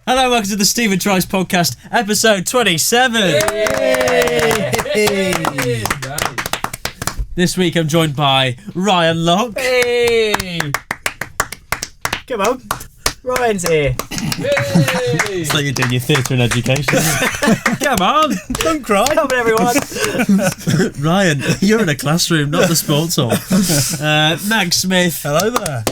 Hello, welcome to the Stephen Trice Podcast, episode 27. Hey. This week I'm joined by Ryan Locke. Hey! Come on, Ryan's here. It's like you're doing your theatre and education. Come on, Don't cry. Come on, everyone. Ryan, you're in a classroom, not the sports hall. Max Smith. Hello there.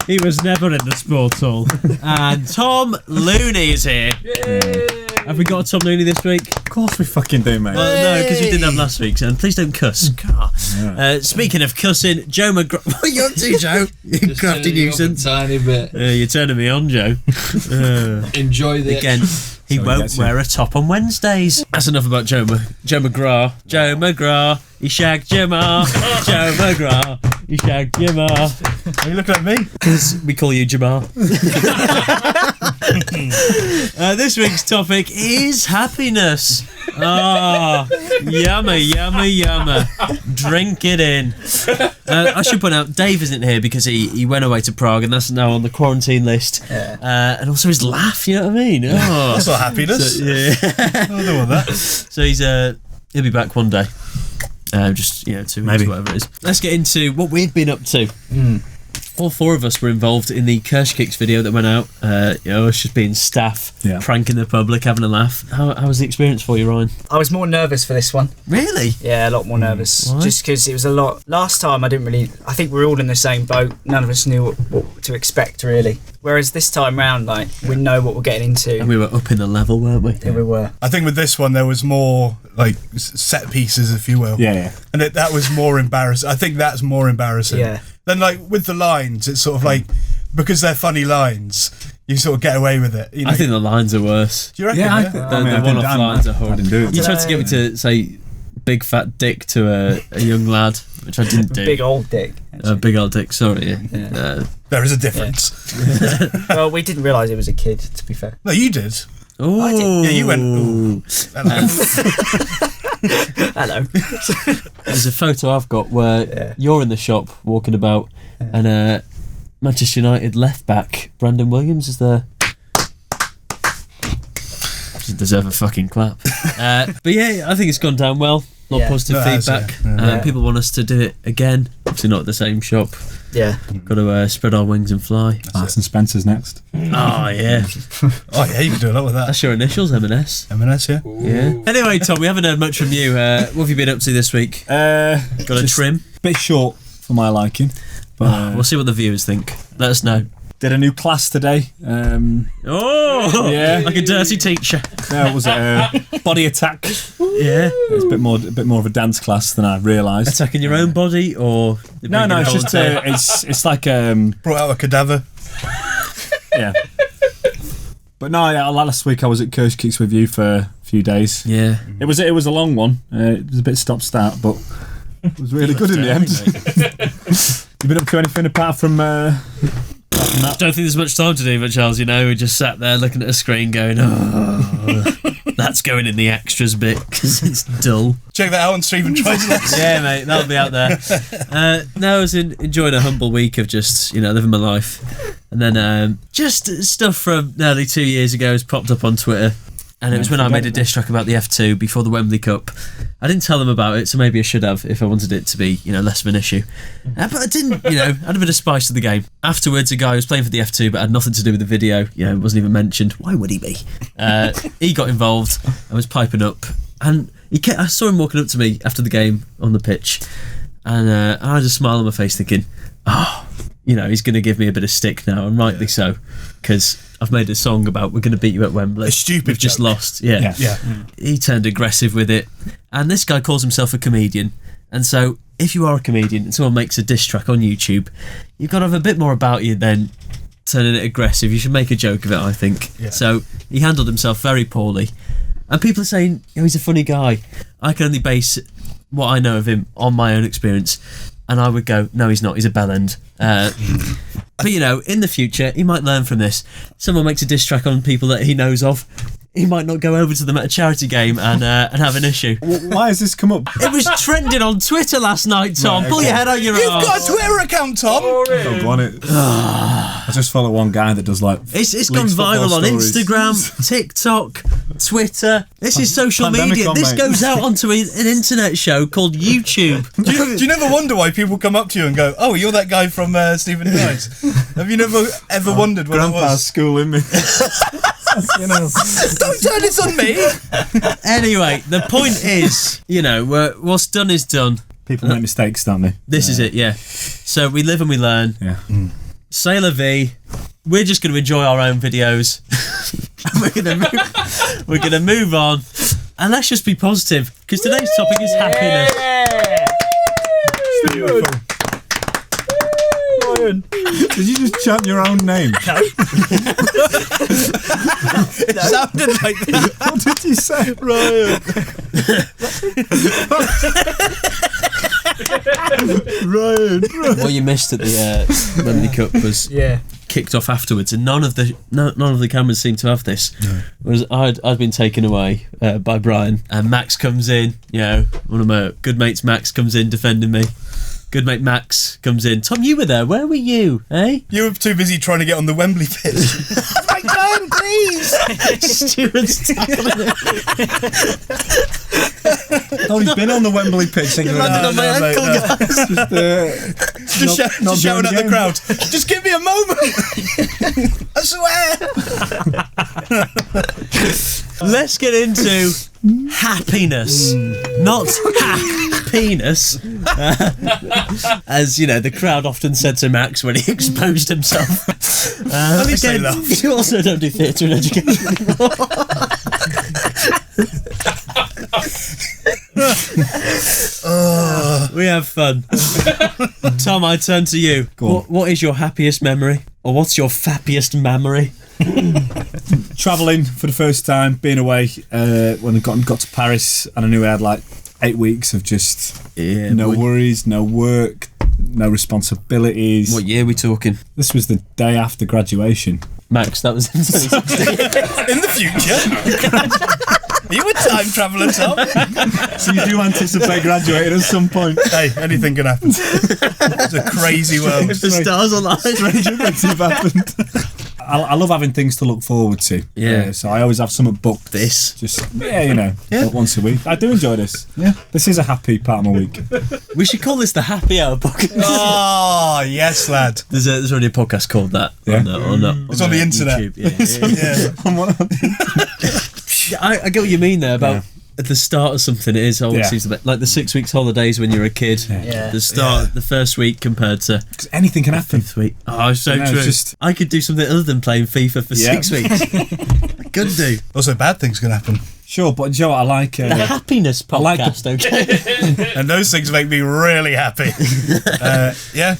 He was never in the sports hall. And Tom Looney is here. Yay. Have we got a Tom Looney this week? Of course we fucking do, mate. Well, no, because we didn't have last week's. And please don't cuss. Speaking of cussing, Joe McGrath. What are you up to, Joe? You crafty nuisance. Tiny bit. You're turning me on, Joe. Enjoy the Again, he won't wear a top on Wednesdays. That's enough about Joe McGrath. Joe McGrath, he shagged Jamar. Joe McGrath, he shagged Jamar. Are you looking at me? Because we call you Jamar. This week's topic is happiness. Ah, yummy, yummy, yummy. Drink it in. I should point out, Dave isn't here because he went away to Prague and that's now on the quarantine list. And also his laugh, you know what I mean? Oh. That's not happiness. So, yeah. I don't want that. So he'll be back one day. Just 2 weeks, Maybe. whatever it is. Let's get into what we've been up to. All four of us were involved in the Kirsch Kicks video that went out. Us just being staff, pranking the public, having a laugh. How was the experience for you, Ryan? I was more nervous for this one. Really? Yeah, a lot more nervous. Why? Just because it was a lot. Last time I think we were all in the same boat. None of us knew what to expect, really. Whereas this time round, we know what we're getting into. And we were up in the level, weren't we? Yeah, we were. I think with this one there was more set pieces, if you will. Yeah. And that was more embarrassing. I think that's more embarrassing. Yeah. Then with the lines, it's sort of because they're funny lines, you sort of get away with it. You know? I think the lines are worse. Do you reckon? Yeah, The one-off lines are horrible. I didn't do it. You tried to get me to say big fat dick to a young lad, which I didn't do. Big old dick. Big old dick, sorry. Yeah. There is a difference. Well, we didn't realise it was a kid, to be fair. No, you did. Oh, I did. Yeah, you went. Ooh. Hello. There's a photo I've got where you're in the shop walking about, and Manchester United left back Brandon Williams is there. Doesn't deserve a fucking clap. But yeah, I think it's gone down well. A lot of positive feedback. People want us to do it again. Obviously not at the same shop. Yeah. Got to spread our wings and fly. Marks and Spencer's next. Oh yeah, Oh yeah, you can do a lot with that. that's your initials, M&S. M&S, yeah. Yeah. Anyway, Tom, we haven't heard much from you. What have you been up to this week? Got a Just trim? Bit short for my liking, but We'll see what the viewers think. Let us know. did a new class today. Oh, Yeah. like a dirty teacher. What was it? Body attack. Yeah. It's a bit more of a dance class than I realised. Attacking your own body, or No, it's just it's like Brought out a cadaver. yeah. But no, yeah, last week I was at Kirsch Kicks with you for a few days. Yeah. It was a long one. It was a bit stop start, but it was really good in the end. You been up to anything apart from that? I don't think there's much time to do much, Charles. We just sat there looking at a screen, going, "Oh, that's going in the extras bit because it's dull." Check that out on Stephen Trice. Yeah, mate, that'll be out there. No, I was enjoying a humble week of just living my life, and then just stuff from nearly 2 years ago has popped up on Twitter. And it was when I made a diss track about the F2 before the Wembley Cup. I didn't tell them about it, so maybe I should have if I wanted it to be, less of an issue. But I didn't, add a bit of spice to the game. Afterwards, a guy who was playing for the F2 but had nothing to do with the video, wasn't even mentioned. Why would he be? He got involved and was piping up. And I saw him walking up to me after the game on the pitch. And I had a smile on my face thinking, he's going to give me a bit of stick now, and rightly so. Because I've made a song about we're going to beat you at Wembley. A stupid We've just joke. lost. Yeah. He turned aggressive with it. And this guy calls himself a comedian. And so if you are a comedian and someone makes a diss track on YouTube, you've got to have a bit more about you than turning it aggressive. You should make a joke of it, I think. Yeah. So he handled himself very poorly. And people are saying, he's a funny guy. I can only base what I know of him on my own experience. And I would go, no, he's not. He's a bellend. But, in the future, he might learn from this. Someone makes a diss track on people that he knows of. he might not go over to them at a charity game and have an issue. Why has this come up? It was trending on Twitter last night, Tom. Right, Pull okay. your head out your You've arse. got a Twitter account, Tom. Don't want it. I just follow one guy that does like. It's gone leaks viral football on stories. Instagram, TikTok, Twitter. This is social Pandemic media. on, This mate. goes out onto an internet show called YouTube. Do you never wonder why people come up to you and go, "Oh, you're that guy from Stephen Unites"? Have you never ever wondered what it Grandpa's was? schooling me. You know. Don't turn this on me. Anyway, the point is, what's done is done. People make mistakes, don't they? This is it, yeah. So we live and we learn. Yeah. C'est la vie. We're just going to enjoy our own videos. We're going to move on. And let's just be positive, because today's topic is happiness. Beautiful. Ryan. Did you just chant your own name? No. It sounded like that. What did you say? Ryan. Ryan. What you missed at the Wembley Cup was Yeah. kicked off afterwards, and none of the cameras seemed to have this. Whereas I'd been taken away by Brian, and Max comes in. One of my good mates, Max, comes in defending me. Good mate Max comes in. Tom, you were there. Where were you? Eh? You were too busy trying to get on the Wembley pitch. My turn, please. Stewards tackling him. Oh, he's been on the Wembley pitch. Thinking landed about on my mate, ankle, no. guys. Just shouting at the crowd. Just give me a moment. I swear. Let's get into happiness, not happiness, as the crowd often said to Max when he exposed himself. At least they laughed. You also don't do theatre and education anymore. We have fun. Tom, I turn to you. Go on. What is your happiest memory, or what's your fappiest memory? travelling for the first time, being away when I got to Paris, and I knew I had like 8 weeks of just no worries, no work, no responsibilities. What year are we talking? This was the day after graduation. Max, that was in 2016. In the future. Are you a time traveller, Tom? So you do anticipate graduating at some point? Hey, anything can happen. It's a crazy world. If the stars align. Stranger things have happened. I love having things to look forward to. Yeah. So I always have something booked. This. Just once a week. I do enjoy this. Yeah. This is a happy part of my week. We should call this the Happy Hour podcast. Oh, yes, lad. There's already a podcast called that. Yeah. It's on the internet. YouTube. Yeah. I get what you mean there about at the start of something. It is always seems like the 6 weeks holidays when you're a kid. Yeah. The start, the first week compared to Because anything can happen. 5th week. Oh, so You know, true. it's just- I could do something other than playing FIFA for 6 weeks. I could do Also, bad things can happen. Sure, but Joe, I like... the happiness like the- podcast. Okay. And those things make me really happy.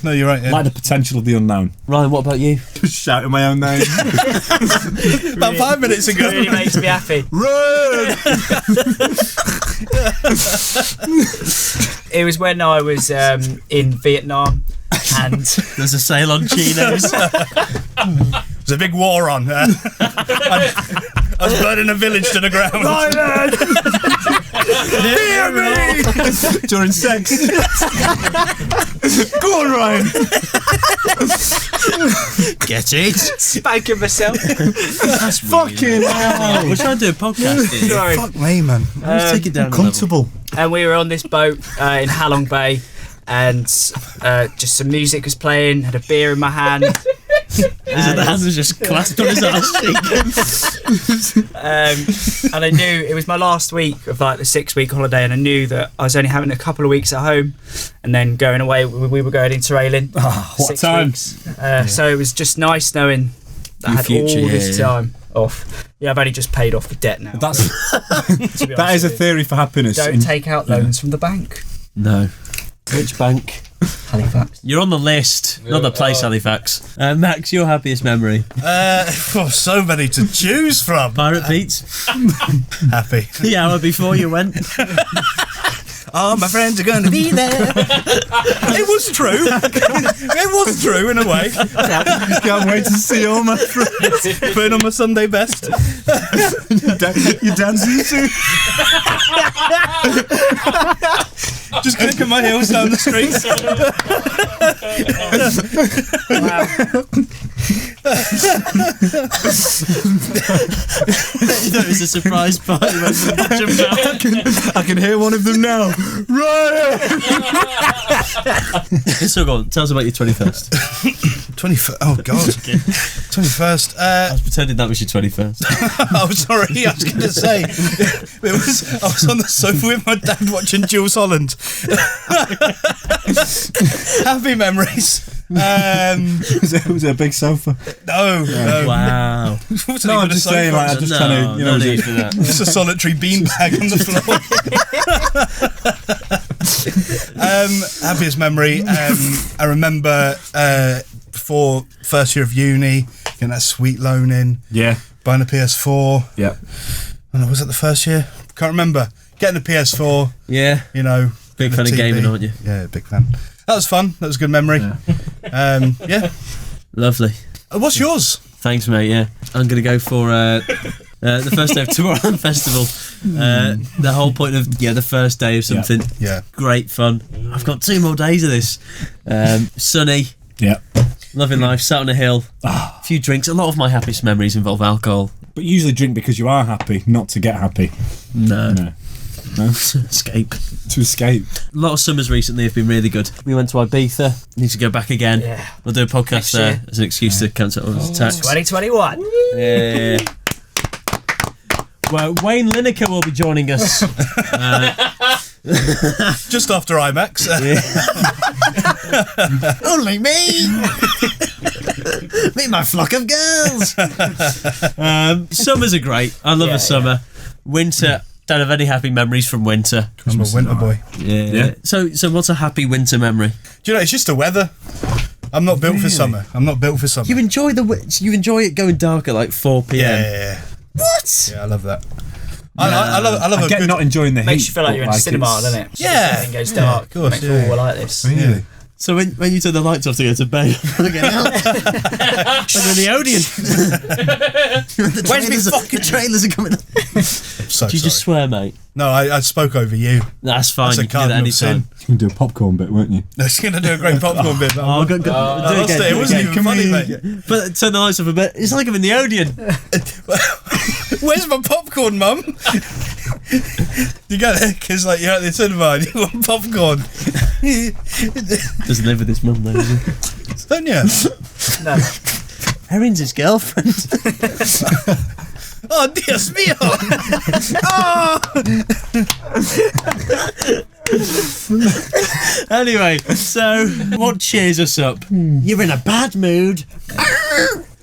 No, you're right. Yeah. like the potential of the unknown. Ryan, what about you? Just shouting my own name. About 5 minutes ago. Really makes me happy. Run! It was when I was in Vietnam, and There's a sale on chinos. There's a big war on. I was burning a village to the ground. Fear me! During sex. Go on, Ryan. Get it? spanking myself. That's Fucking hell. We're trying to do a podcast here. Sorry. Fuck me, man. Let's take it down a level. Comfortable. And we were on this boat in Halong Bay, and just some music was playing. Had a beer in my hand. The hands were just clasped on his ass cheek. And I knew it was my last week of like the 6 week holiday, and I knew that I was only having a couple of weeks at home and then going away. We were going interrailing. What 6 time? weeks. So it was just nice knowing that I Your had future, all this yeah. time off. Yeah, I've only just paid off the debt now. That's to be that honest is a with you. theory for happiness. Don't take out loans from the bank. No. Which bank? Halifax. You're on the list, not the place, Halifax. Max, your happiest memory? So many to choose from. Pirate Pete's? Happy. The hour before you went? All my friends are going to be there. It was true. It was true in a way. Can't wait to see all my friends. Putting on my Sunday best. You dancing soon? Just clicking my heels down the street. It was a surprise party. I can hear one of them now. Right. So go on, tell us about your 21st. 21st. Oh God. 21st. I was pretending that was your 21st. Oh, sorry. I was going to say I was on the sofa with my dad watching Jules Holland. Happy memories. Was it a big sofa? No. Wow. No, I'm just saying, like, I just trying to, you know, no need for that. it's a solitary beanbag on the floor. Happiest memory. I remember before first year of uni, getting that sweet loan in, Yeah. buying a PS4. Yeah. And was it the first year? Can't remember. Getting a PS4, Yeah, you know. big the fan of TV. gaming, aren't you? Yeah, big fan. That was fun. That was a good memory. Yeah. Lovely. What's yours? Thanks, mate. Yeah, I'm gonna go for the first day of Tomorrowland Festival. The whole point of the first day of something. Yeah. Great fun. I've got 2 more days of this. Sunny, Yeah. loving life, sat on a hill, a few drinks. A lot of my happiest memories involve alcohol. But you usually drink because you are happy, not to get happy. No. No. Escape. To escape. A lot of summers recently have been really good. We went to Ibiza. Need to go back again. Yeah. We'll do a podcast Next there year. as an excuse to cancel all the tax. 2021. Yeah. Well, Wayne Lineker will be joining us. Just after IMAX. Only me. Me and my flock of girls. Summers are great. I love a summer. Winter. Don't have any happy memories from winter. I'm a winter boy. Yeah. So what's a happy winter memory? Do you know, it's just the weather. I'm not built for summer. I'm not built for summer. You enjoy you enjoy it going dark at like 4 p.m. Yeah. What? Yeah, I love that. I love I a get good... not enjoying the heat. Makes you feel like but you're in a cinema, it's- doesn't it? Yeah. Everything goes dark. of course, Makes yeah. it all like this. Really? So when you turn the lights off to go to bed, like in the Odeon. Where's me fucking... The trailers are coming up. So Do you just sorry. swear, mate? No, I spoke over you. That's fine. That's a You can do that cardinal sin. anytime. You can do a popcorn bit, weren't you? No, it's going to do a great popcorn bit. Oh, do it lost again. it. It do wasn't again. even funny, mate. But turn the lights off a bit. It's like I'm in the Odeon. Where's my popcorn, Mum? You go there because like you're at the cinema and you want popcorn. Doesn't live with his mum, though, does he? Don't you? No. Erin's his girlfriend. Oh, Dios mío! Anyway, so what cheers us up? You're in a bad mood.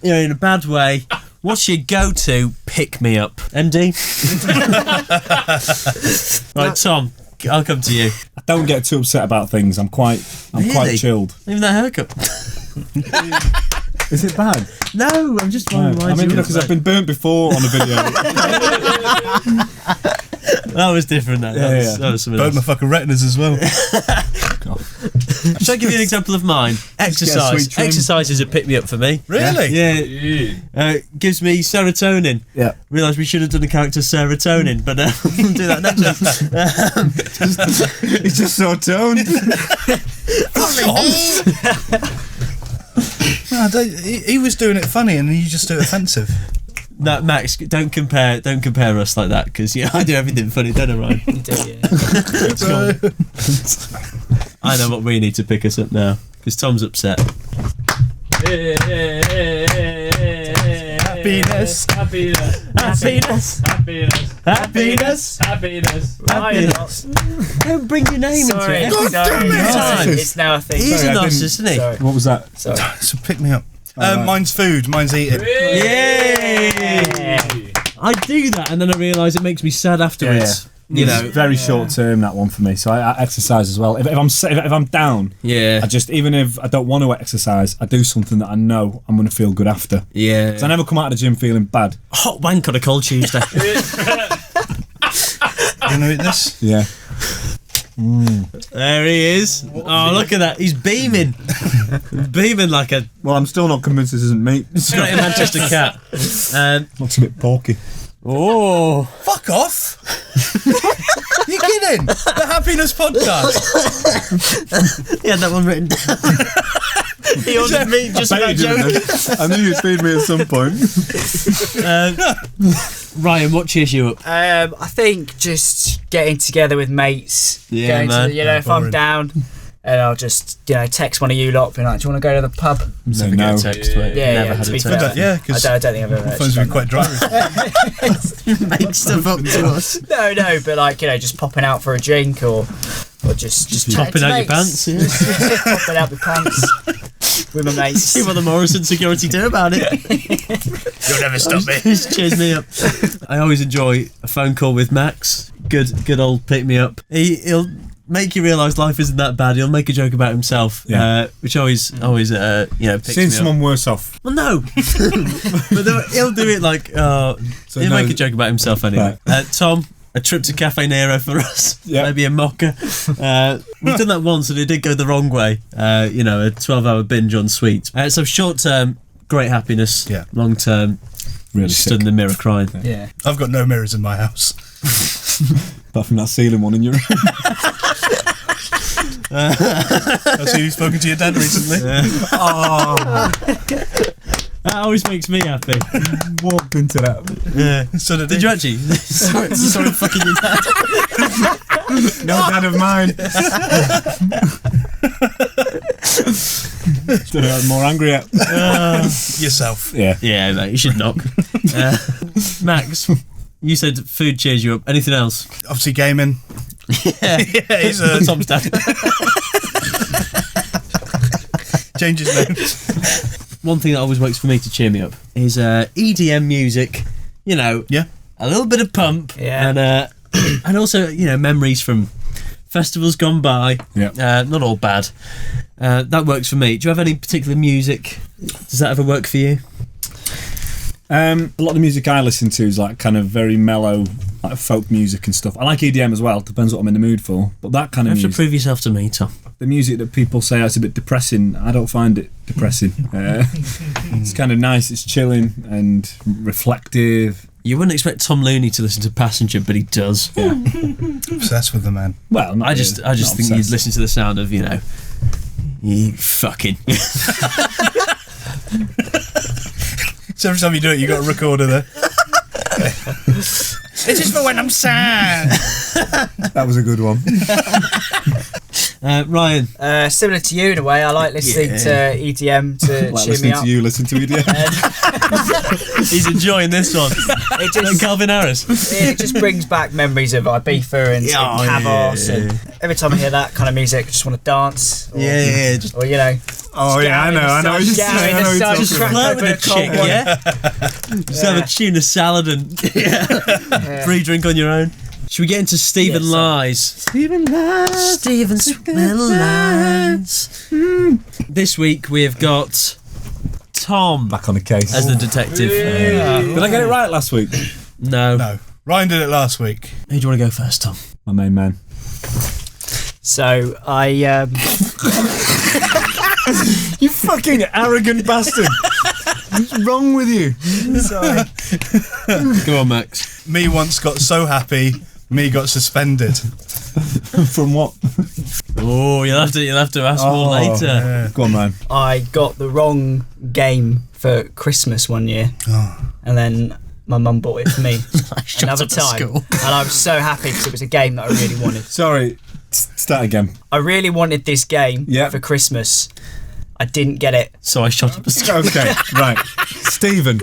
You're in a bad way. What's your go-to pick-me-up? MD? Right, Tom, I'll come to you. I don't get too upset about things. I'm quite Really? chilled. Even that haircut. Is it bad? No, I'm just trying to I remind mean, you. because I've been burnt before on a video. That was different, though. Yeah. That was something Burnt my else. fucking retinas as well. Shall I give you an example of mine? get a Exercise. sweet trim. Exercise is a pick-me-up for me. Really? Yeah. Gives me serotonin. Yeah. Realised we should have done a character serotonin, but we'll do that next time. It's just so toned. No, he was doing it funny and you just do it offensive. No, Max, don't compare us like that, because I do everything funny, don't I, Ryan? You do, yeah. I know what we need to pick us up now, because Tom's upset. Happiness. Happiness. Happiness. Why not? Don't bring your name Sorry. into it. Sorry. Time. It's now a thing. He's a I didn't- narcissist, isn't he? Sorry. What was that? Sorry. So pick me up. Mine's food. Mine's eating. Yay! I do that, and then I realise it makes me sad afterwards. You know. It's very short term, that one for me. So I exercise as well. If I'm down, Yeah. I just, even if I don't want to exercise, I do something that I know I'm going to feel good after. Yeah. Because I never come out of the gym feeling bad. Hot wank on a cold Tuesday. You know this? Yeah. There he is. Oh, look at that. He's beaming. Beaming like a Well, I'm still not convinced this isn't meat. straight Manchester cat. Looks a bit porky. Oh. Fuck off! You kidding? The Happiness Podcast. Yeah, that one written down. He ordered meat just I for bet that you joke. didn't. I knew you'd feed me at some point. Ryan, what cheers you up? I think just getting together with mates. Yeah, going man. To, if I'm Boring. down, and I'll just text one of you lot, being like, "Do you want to go to the pub?" Say Never no. get a text, mate. Yeah, Never yeah, had to a be text. fair. Yeah, I because don't think I've ever. phones actually been quite dry. Make stuff up to us. No, but just popping out for a drink or just chatting Popping to out your mates. pants. Yeah. Popping out my pants with my mates. See what the Morrison security do about it. You'll never stop me. Just cheers me up. I always enjoy a phone call with Max. Good old pick me up. He'll make you realise life isn't that bad. He'll make a joke about himself, which always picks Seen me someone up. worse off. Well, no, but he'll do it like he'll no- make a joke about himself anyway. Tom. A trip to Cafe Nero for us. Yeah. Maybe a mocha. We've done that once and it did go the wrong way. A 12-hour binge on sweets. So short term, great happiness. Yeah. Long term, Really just sick. stood in the mirror crying. Yeah. I've got no mirrors in my house. Apart from that ceiling one in your room. I see you've spoken to your dad recently. That always makes me happy. Walked into that. Yeah. So did Did he. you actually? sorry, fucking your dad. No dad of mine. Don't know, I'm more angry at. Yourself. Yeah. Yeah, mate, you should knock. Max, you said food cheers you up. Anything else? Obviously gaming. Yeah. Yeah, he's Tom's dad. change his name. One thing that always works for me to cheer me up is EDM music. Yeah. A little bit of pump, Yeah. and also memories from festivals gone by. Yeah. Not all bad. That works for me. Do you have any particular music? Does that ever work for you? A lot of the music I listen to is like kind of very mellow, like folk music and stuff. I like EDM as well. Depends what I'm in the mood for. But that kind You of have to music, prove yourself to me, Tom. the music that people say is a bit depressing, I don't find it depressing. It's kind of nice. It's chilling and reflective. You wouldn't expect Tom Looney to listen to Passenger, but he does. Yeah. Obsessed with the man. Well, not I just really. think Not you'd obsessed. listen to the sound of you fucking. So every time you do it, you got a recorder there. This is for when I'm sad. That was a good one. Ryan, Similar to you in a way, I like listening to EDM to Like cheer me listening up. to you listen to EDM. he's enjoying this one. It And just Calvin Harris. it just brings back memories of Ibiza and Kavos, and every time I hear that kind of music, I just want to dance. Or, Just or Oh yeah, I know what you're Yeah, saying. in I know the what you're sun, talking flirt about. with a chick, yeah? Just have a tuna salad and free drink on your own. Should we get into Stephen Yes, sir. Lies? Stephen Lies. Stephen's little lies. This week we have got Tom Back on the case. as the detective. Did I get it right last week? No. No. Ryan did it last week. Who do you want to go first, Tom? My main man. So I You fucking arrogant bastard. What's wrong with you? sorry. Go on, Max. Me once got so happy, me got suspended. From what? Oh, you'll have to ask more later. Yeah. Go on, Ryan. I got the wrong game for Christmas one year, and then my mum bought it for me Shut another up at time, school. and I was so happy because it was a game that I really wanted. Sorry. Start again. I really wanted this game Yeah. for Christmas. I didn't get it. So I shot up a school. Okay, right. Stephen.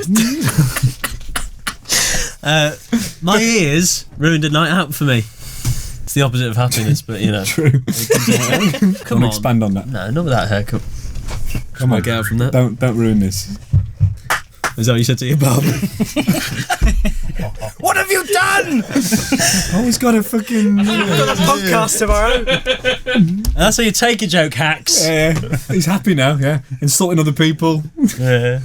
My ears ruined a night out for me. It's the opposite of happiness, but True. Come Don't on. expand on that. No, not with that haircut. Come on. Get out from that. Don't ruin this. Is that what you said to your Bob? What have you done? Always got a fucking. Podcast tomorrow. That's how you take a joke, hacks. He's happy now, yeah. Insulting other people. Yeah,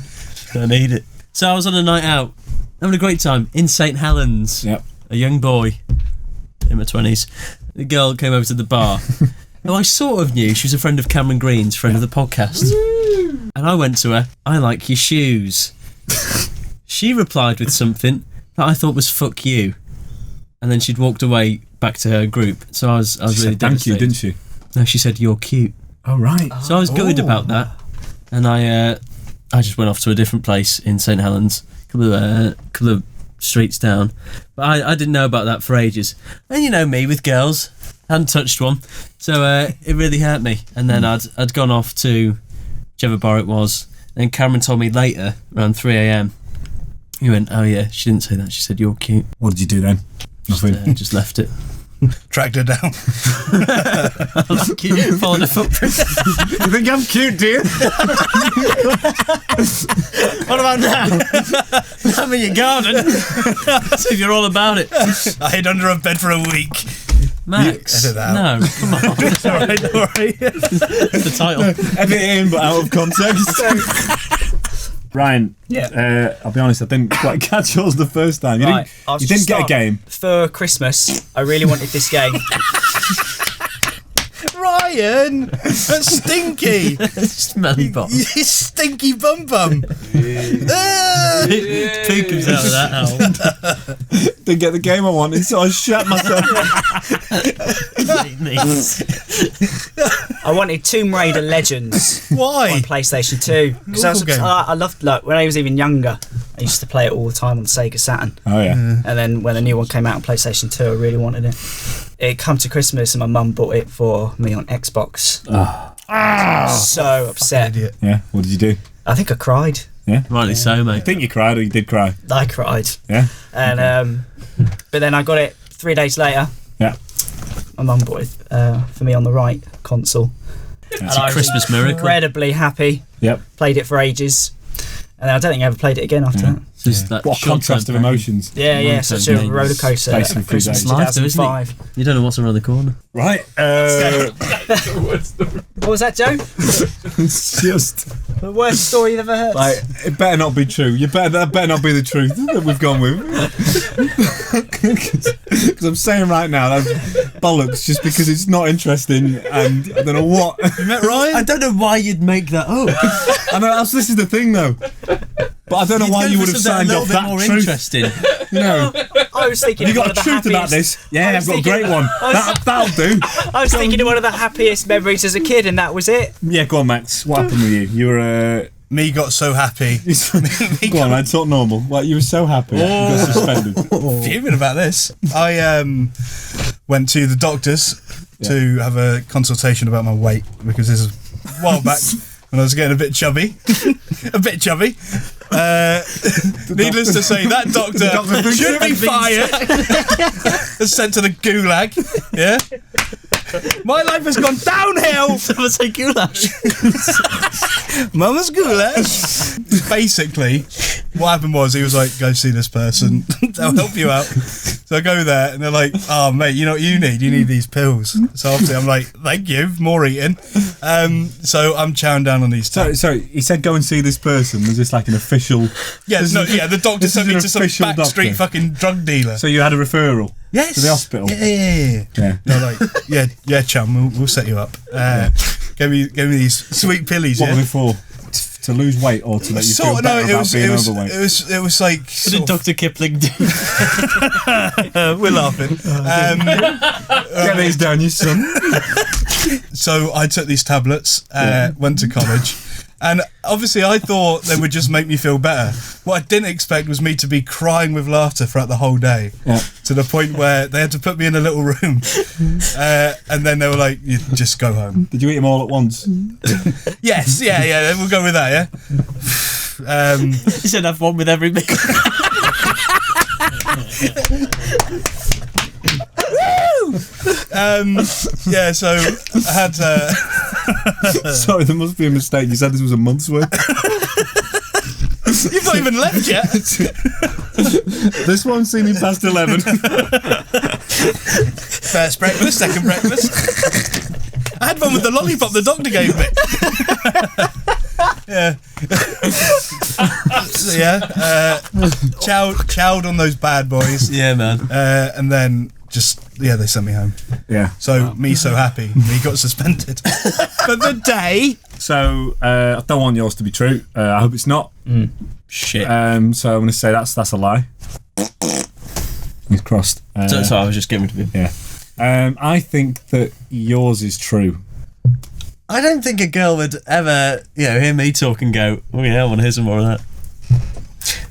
I need it. So I was on a night out, having a great time in St Helens. Yep. A young boy in my 20s. the girl came over to the bar. Now, I sort of knew she was a friend of Cameron Green's, friend of the podcast. And I went to her, I like your shoes. She replied with something that I thought was fuck you. And then she'd walked away back to her group. So I was really Said, thank you, devastated. didn't she? No, she said, you're cute. Oh, right. So I was gutted about that. And I just went off to a different place in St Helens, a couple of streets down. But I didn't know about that for ages. And you know me with girls, hadn't touched one. So it really hurt me. And then I'd gone off to whichever bar it was. And Cameron told me later, around 3 a.m, he went, oh yeah, she didn't say that. She said, you're cute. What did you do then? Nothing. Just left it. Tracked her down. I like you. Followed a footprint. You think I'm cute, do you? What about now? I'm in your garden. See if you're all about it. I hid under a bed for a week. Max, Edit that out. no, come on. All right. That's the title. Edit it in, but out of context. Ryan, Yeah. I'll be honest, I didn't quite catch yours the first time. You Right, I'll didn't just get a start. game. For Christmas, I really wanted this game. Ryan, that's stinky. Smelly bottom. You stinky bum bum. Poo comes out of that hole. Didn't get the game I wanted, so I shat myself. I wanted Tomb Raider Legends Why? on PlayStation 2 because Awful game. I loved when I was even younger. I used to play it all the time on Sega Saturn, Oh, yeah. and then when the new one came out on PlayStation 2, I really wanted it. It come to Christmas and my mum bought it for me on Xbox. So upset. Idiot. Yeah, what did you do? I think I cried. Rightly so, I mate. think you cried, or you did cry. I cried. Yeah? And but then I got it 3 days later. Yeah. My mum bought it for me on the right console. It's a Christmas miracle. Incredibly happy. Yep. Played it for ages, and then I don't think I ever played it again after that. It's just that What a contrast of short-term pain. emotions. Yeah, Long-term such a gains. roller coaster. Space and Christmas free days. Life, though, isn't it? 2005. You don't know what's around the corner. Right. What was that, Joe? It's just... The worst story you've ever heard. Like, it better not be true. That better not be the truth that we've gone with. Because I'm saying right now, that's bollocks just because it's not interesting and I don't know what. You met Ryan? I don't know why you'd make that up. I know, this is the thing though. But I don't know why you would have signed off that more truth. interesting. You know, I was thinking have you of one got of a the truth about happiest. this? Yeah, I I've was got a thinking- great one. I was- That'll do. I was thinking of one of the happiest memories as a kid, and that was it. Yeah, go on, Max. What happened with you? You were. Me got so happy. Go on, man. Talk normal. Like, you were so happy. You got suspended. Fuming about this. I went to the doctors to have a consultation about my weight because this is a while back when I was getting a bit chubby. Needless to say, that doctor should be fired and sent to the gulag. Yeah. My life has gone downhill. Someone say goulash. Mama's goulash. Basically, what happened was he was like, go see this person. They'll help you out. So I go there and they're like, oh, mate, you know what you need? You need these pills. So obviously I'm like, thank you, more eating. So I'm chowing down on these. Sorry, he said go and see this person. Was this like an official... The doctor this sent is me an to some official backstreet doctor. fucking drug dealer. So you had a referral? Yes. To the hospital? Yeah. Yeah. They're like, yeah, chum, we'll set you up. Gave me these sweet pillies. What Yeah. were they for? To lose weight or to let you feel better about being overweight? It was like What did sort of- Dr. Kipling do? we're laughing. Get these down, you son. So I took these tablets, went to college, and obviously I thought they would just make me feel better. What I didn't expect was me to be crying with laughter throughout the whole day, to the point where they had to put me in a little room, and then they were like, "You just go home." Did you eat them all at once? Yes, yeah, we'll go with that, yeah. He said have one with every meal. Yeah, so I had Sorry, there must be a mistake. You said this was a month's worth. you've not even left yet. This one's seen him past 11. First breakfast, second breakfast. I had one with the lollipop the doctor gave me. Yeah. So, chowed on those bad boys. Yeah, man. And then they sent me home. Yeah. So me so happy, me got suspended for the day. So I don't want yours to be true. I hope it's not. Shit. So I'm going to say that's a lie. He's crossed. So I was just getting rid of him. Yeah. I think that yours is true. I don't think a girl would ever, hear me talk and go, oh yeah, I want to hear some more of that.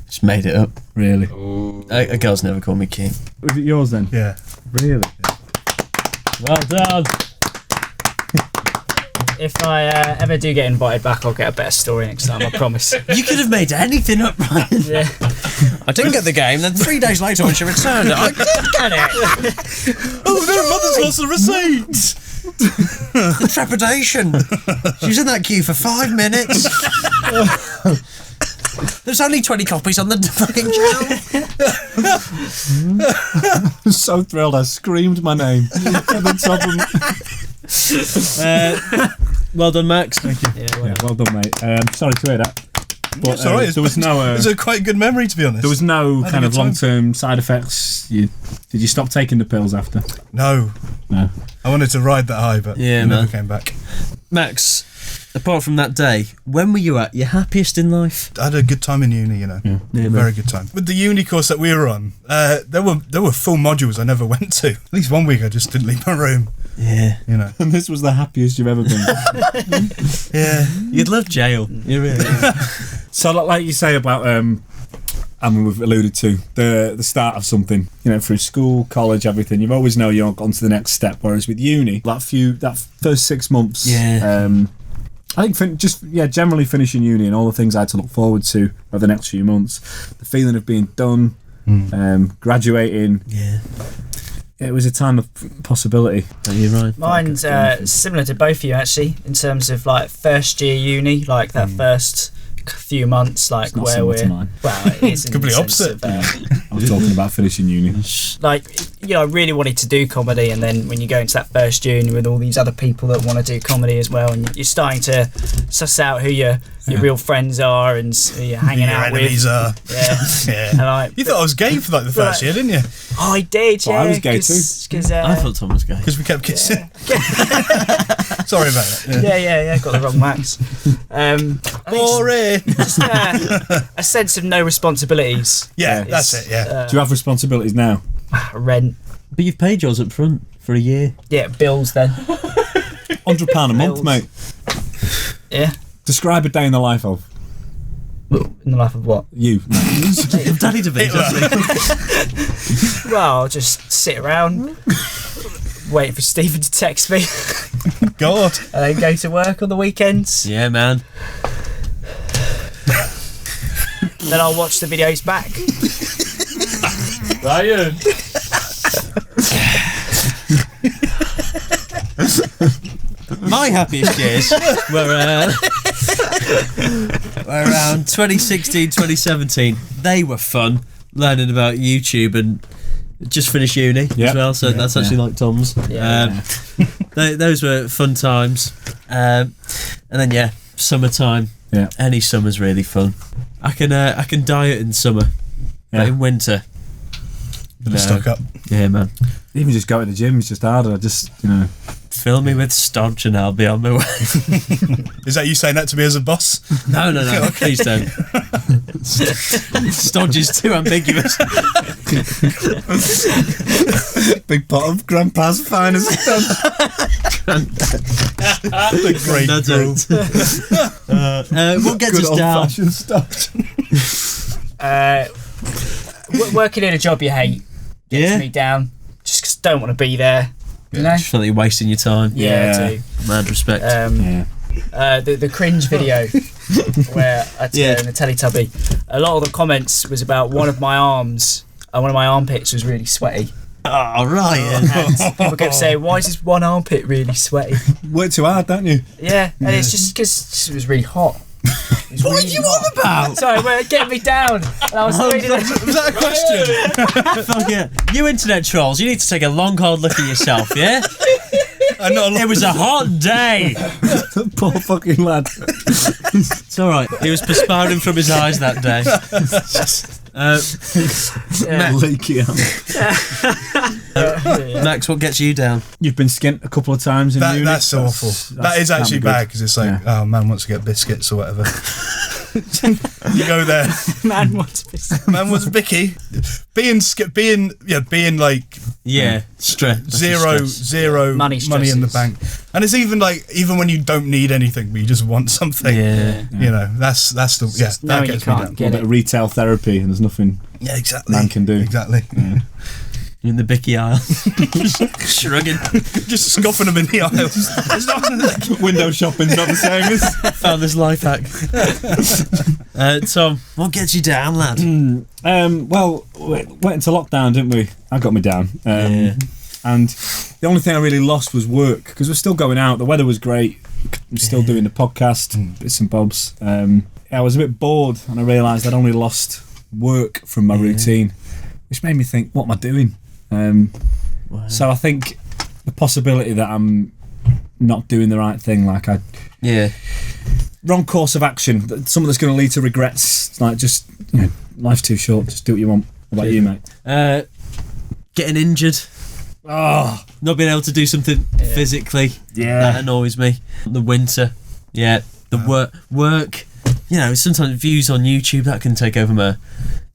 Just made it up. Really? A girl's never called me king. Was it yours then? Yeah. Really? Well done. If I ever do get invited back, I'll get a better story next time, I promise. You could have made anything up, Ryan. Yeah. I didn't get the game, then 3 days later when she returned it, I did get it. Oh no, mother's lost the receipt. The trepidation. She was in that queue for 5 minutes. There's only 20 copies on the fucking channel. I'm so thrilled I screamed my name at the top of Well done, Max. Yeah, Yeah, well done, mate. Sorry to hear that. But It's alright. there was no. It's a quite good memory, to be honest. There was no Had a kind good of time. long-term side effects. Did you stop taking the pills after? No. I wanted to ride that high, but Yeah, it never man. came back. Max, apart from that day, when were you at your happiest in life? I had a good time in uni, Yeah, a very good time. With the uni course that we were on, there were full modules I never went to. At least one week I just didn't leave my room. Yeah. And this was the happiest you've ever been. Yeah. You'd love jail. You really would. So, like you say about, we've alluded to the start of something, through school, college, everything. You always know you're on to the next step. Whereas with uni, that first 6 months, I think generally finishing uni and all the things I had to look forward to over the next few months, the feeling of being done, graduating. Yeah. It was a time of possibility. You're right. Mine's similar to both of you, actually, in terms of like first year uni, like that first few months, like It's not where similar we're. to mine. Well, it is in the Complete sense opposite. of, I was talking about finishing uni. like, I really wanted to do comedy, and then when you go into that first uni with all these other people that want to do comedy as well, and you're starting to suss out who your real friends are and who you're hanging Your out enemies with. are. Yeah. Yeah. And like, You thought I was gay for like the first year, didn't you? oh, I did, Well, yeah. I was gay Cause, I thought Tom was gay. Because we kept kissing. Sorry about that. yeah, got the wrong Max. I think Boring. just, a sense of no responsibilities. Yeah, that's it. Yeah. Do you have responsibilities now? Rent. But you've paid yours up front for a year. Yeah, bills then. £100 a month, Bills. mate. Yeah. Describe a day in the life of In the life of what? you. Daddy DeVito. Well, I'll just sit around, wait for Stephen to text me, God. and then go to work on the weekends. Yeah, man. Then I'll watch the videos back. Ryan. My happiest years were around 2016, 2017. They were fun, learning about YouTube and just finished uni Yep. as well, so that's actually like Tom's. Yeah. Those were fun times. And then, summertime. Yeah. Any summer's really fun. I can diet in summer, but Yeah. in winter, Better stock up. yeah, man. Even just going to the gym is just harder. Fill me with stodge and I'll be on my way. Is that you saying that to me as a boss? No, please don't. Stodge is too ambiguous. Big pot of Grandpa's finest stuff. The great No, gruel. don't. What gets Good us old down? fashioned stuff. Working in a job you hate gets me down. Just 'cause I don't want to be there. You know? Just feel like you're wasting your time. Yeah, I do. Mad respect. The cringe video where I turn the Teletubby. A lot of the comments was about one of my arms. One of my armpits was really sweaty. Oh, Ryan. And people kept saying, "Why is this one armpit really sweaty?" Work too hard, don't you? Yeah, and it's just because it was really hot. What are you on about? Sorry, well, it get me down. And I was reading it. Was that a question? Fuck yeah. You internet trolls, you need to take a long, hard look at yourself, yeah? I'm not It was a hot day. Poor fucking lad. It's alright. He was perspiring from his eyes that day. Leaky arm. Max, what gets you down? You've been skint a couple of times in Munich. That's awful. That is actually can't be good. bad because it's like, oh, man wants to get biscuits or whatever. You go there. Man wants biscuits. Man wants Vicky. Being like Stress. zero Money in the stresses. bank, and it's even when you don't need anything but you just want something. Yeah. You know, that's the that knowing you gets me can't down. A get bit it. of retail therapy, and there's nothing Yeah, exactly. man can do. Exactly. In the Bicky aisle. Shrugging. Just scoffing them in the aisles. It's not- Window shopping's not the same as. Found this life hack. Tom, what gets you down, lad? Well, we went into lockdown, didn't we? I got me down. Yeah. And the only thing I really lost was work because we're still going out. The weather was great. I'm still doing the podcast, bits and bobs. I was a bit bored and I realised I'd only lost work from my routine, which made me think, what am I doing? So I think the possibility that I'm not doing the right thing, like wrong course of action, something that's going to lead to regrets. It's like just, life's too short. Just do what you want. What about you, mate? Getting injured. Oh, Not being able to do something physically. That annoys me. The winter. Yeah. The work. Sometimes views on YouTube, that can take over my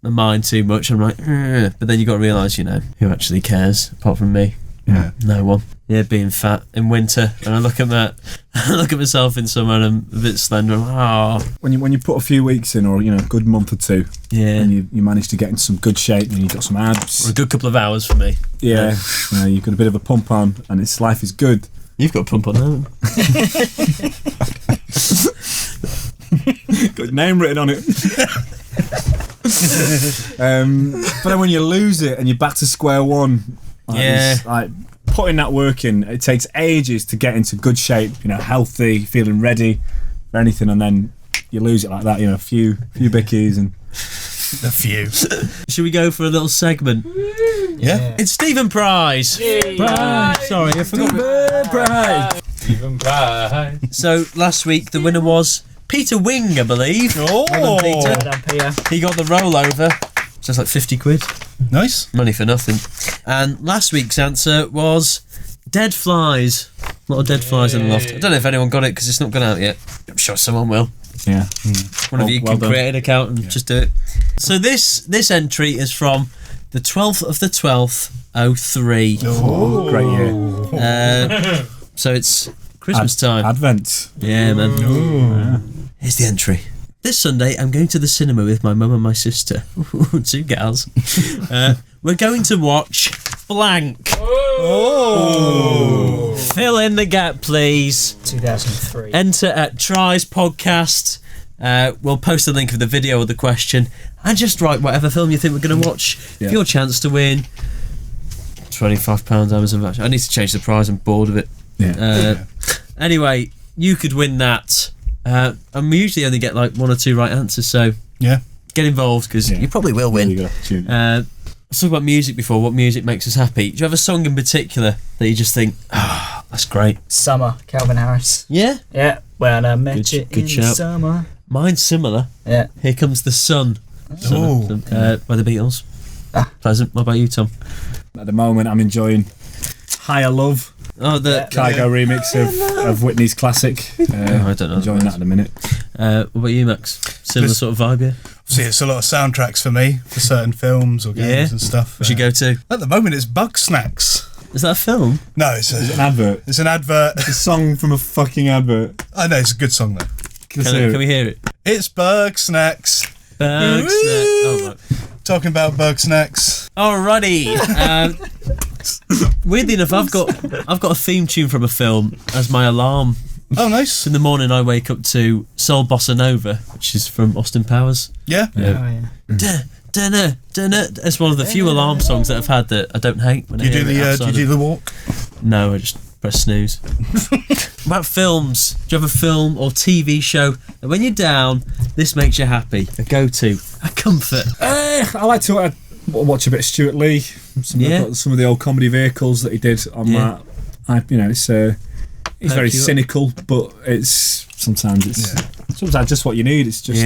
mind too much. I'm like, but then you got to realise, who actually cares apart from me? Yeah. No one. Yeah, being fat in winter, and I look at myself in summer, and I'm a bit slender. when you put a few weeks in, or a good month or two, and you manage to get into some good shape, and you've got some abs, or a good couple of hours for me. you've got a bit of a pump on, and life is good. You've got a pump on, haven't you? Got your name written on it. But then when you lose it and you're back to square one, it's like putting that work in, it takes ages to get into good shape, healthy, feeling ready for anything, and then you lose it like that, a few bickies and A few. Should we go for a little segment? Yeah. It's Stephen Prize. Sorry, I forgot. Even pie. So last week the winner was Peter Wing, I believe. Well done, Peter. Well done, Peter. He got the rollover. So it's like 50 quid. Nice. Money for nothing. And last week's answer was dead flies. A lot of dead flies in the loft. I don't know if anyone got it because it's not gone out yet. I'm sure someone will. yeah. One of you well can done. create an account and just do it. So this entry is from the 12th of the 12th, 03. Great year. So it's Christmas time. Advent. Yeah, man. Here's the entry. This Sunday, I'm going to the cinema with my mum and my sister. Two gals. We're going to watch Blank. Oh. Fill in the gap, please. 2003. Enter at Tries Podcast. We'll post the link of the video or the question, and just write whatever film you think we're going to watch. Yeah. Your chance to win £25 Amazon voucher. I need to change the prize. I'm bored of it. Yeah. Anyway, you could win that. And we usually only get like one or two right answers, so Yeah. get involved because Yeah. you probably will Really win. good opportunity. Let's talk about music before. What music makes us happy? Do you have a song in particular that you just think, that's great? Summer, Calvin Harris. Yeah, Yeah. When I met Good- you good in the shout. summer. mine's similar. Yeah. Here Comes the Sun. Oh. By the Beatles. Ah. Pleasant. What about you, Tom? At the moment, I'm enjoying Higher Love, Oh, the Kygo remix of Whitney's classic. I don't know. Enjoying that at the minute. What about you, Max? Similar sort of vibe, yeah? See, it's a lot of soundtracks for me for certain films or games Yeah. and stuff. We should go to. At the moment, it's Bug Snacks. Is that a film? No, it's An advert. an advert. A song from a fucking advert. I know it's a good song though. Can we hear it? It's Bug Snacks. Bugs. Oh, right. Talking about Bug Snacks. Alrighty. Weirdly enough, I've got a theme tune from a film as my alarm. Oh, nice. In the morning, I wake up to Soul Bossa Nova, which is from Austin Powers. Yeah. Oh, yeah. Dunna. It's one of the few alarm songs that I've had that I don't hate. When Do you I do hear it the outside do you of- do the walk? No, I just press snooze. About films, do you have a film or TV show that when you're down, this makes you happy? A go-to, a comfort. I like to watch a bit of Stuart Lee. Some of the old comedy vehicles that he did on Yeah. that. It's he's very Perk you up. cynical, but sometimes just what you need. It's just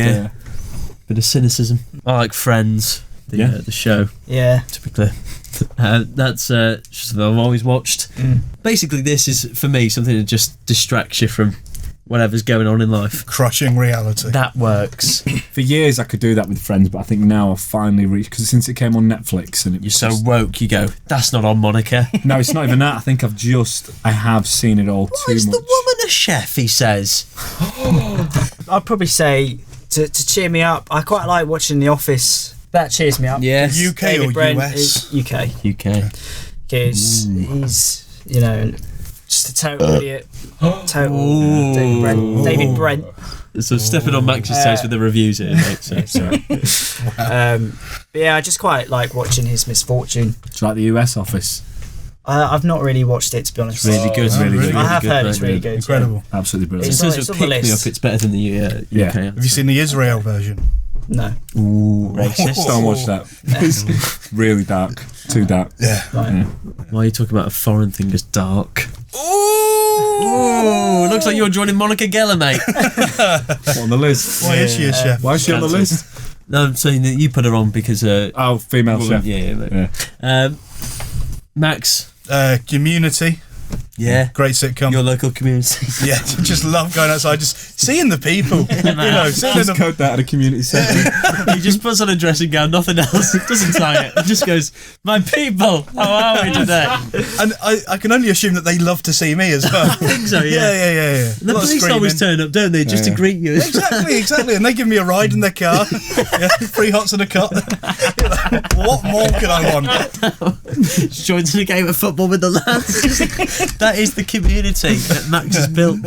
bit of cynicism. I like Friends, the show, Yeah. typically. That's something I've always watched. Basically, this is, for me, something that just distracts you from whatever's going on in life. Crushing reality. That works. For years I could do that with Friends, but I think now I've finally reached, because since it came on Netflix and it You're was so just- woke, you go, that's not on Monica. no, it's not even that. I think I have seen it all Why too is much. the woman a chef, he says? I'd probably say to cheer me up, I quite like watching The Office. That cheers me up. Yes. UK David or Brent US? is UK. UK. Because he's, just a total idiot. Total David Brent. So stepping on Max's toes with the reviews here, mate. So, sorry. But yeah, I just quite like watching his misfortune. Do you like the US Office? I've not really watched it, to be honest. Really good, Oh, really, really? really I have good, heard mate. it's really good. Incredible. Absolutely brilliant. In terms It's of on the pick me list. up, it's better than the Yeah. UK. Have you seen the Israel version? No. Ooh, racist. Don't watch that. It's really dark. Too dark. Yeah. Right. Why are you talking about a foreign thing as dark? Ooh, looks like you're joining Monica Geller, mate. What, on the list? Why is she a chef? Why is she on the Cancelled. list? No, I'm saying that you put her on because Oh, female woman, chef. yeah, mate. Yeah. Max, Community. yeah, Great sitcom. your local community. Yeah, just love going outside, just seeing the people. Seeing Just them. code that at a community centre. He just puts on a dressing gown, nothing else. Doesn't tie it. He just goes, "My people, how are we today?" And I can only assume that they love to see me as well. I think so, yeah. Yeah. The A lot of police always screaming. turn up, don't they, just to Yeah. greet you? Exactly. And they give me a ride in their car. Yeah, 3 hots and a cut. What more could I want? Joins in a game of football with the lads. That is the community that Max has built.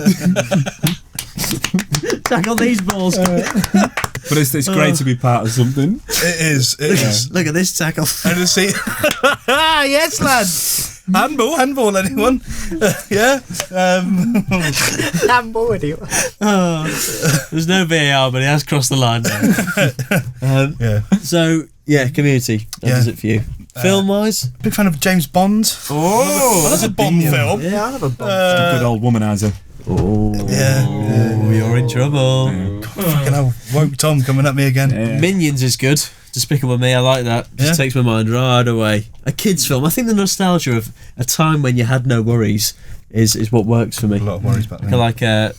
Tackle these balls. But it's great to be part of something. It is. Look at this tackle. And to see. Yes, lads. Handball, anyone? Yeah. I'm bored. There's no VAR, but he has crossed the line now. Yeah. So, yeah, community. That does it for you. Film-wise? Big fan of James Bond. Oh, That's a Bond film. Yeah, I love a bomb. Good old womanizer. Yeah. You're in trouble. Fucking hell, woke Tom coming at me again. Yeah. Minions is good. Despicable Me, I like that. Just Yeah. takes my mind right away. A kid's film. I think the nostalgia of a time when you had no worries is what works for me. A lot of worries back then. Like a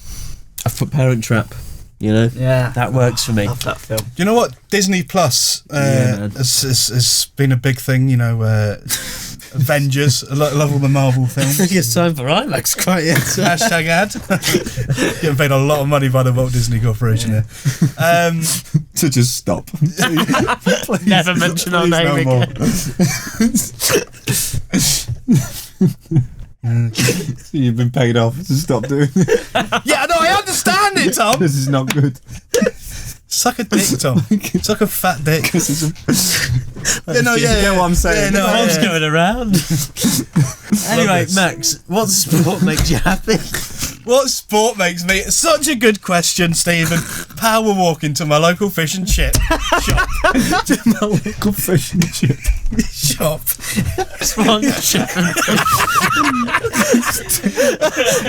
Parent Trap, Yeah. that works for me. Love that film. Do you know what? Disney Plus man. has been a big thing, Avengers. I love all the Marvel I films. think it's time for IMAX, quite yet. Hashtag ad. Getting paid a lot of money by the Walt Disney Corporation here. To just stop. Never mention our Please, name no again. more. So you've been paid off to stop doing it. Yeah, no, I understand it, Tom. This is not good. Suck a dick, Tom. Suck a fat dick. This is Yeah, no, You get what I'm saying. Yeah, no, What's yeah. going around? Anyway, this. Max, what sport makes you happy? What sport makes me? Such a good question, Stephen. Power walking to my local fish and chip shop. my local fish and chip. shop. Swan chip.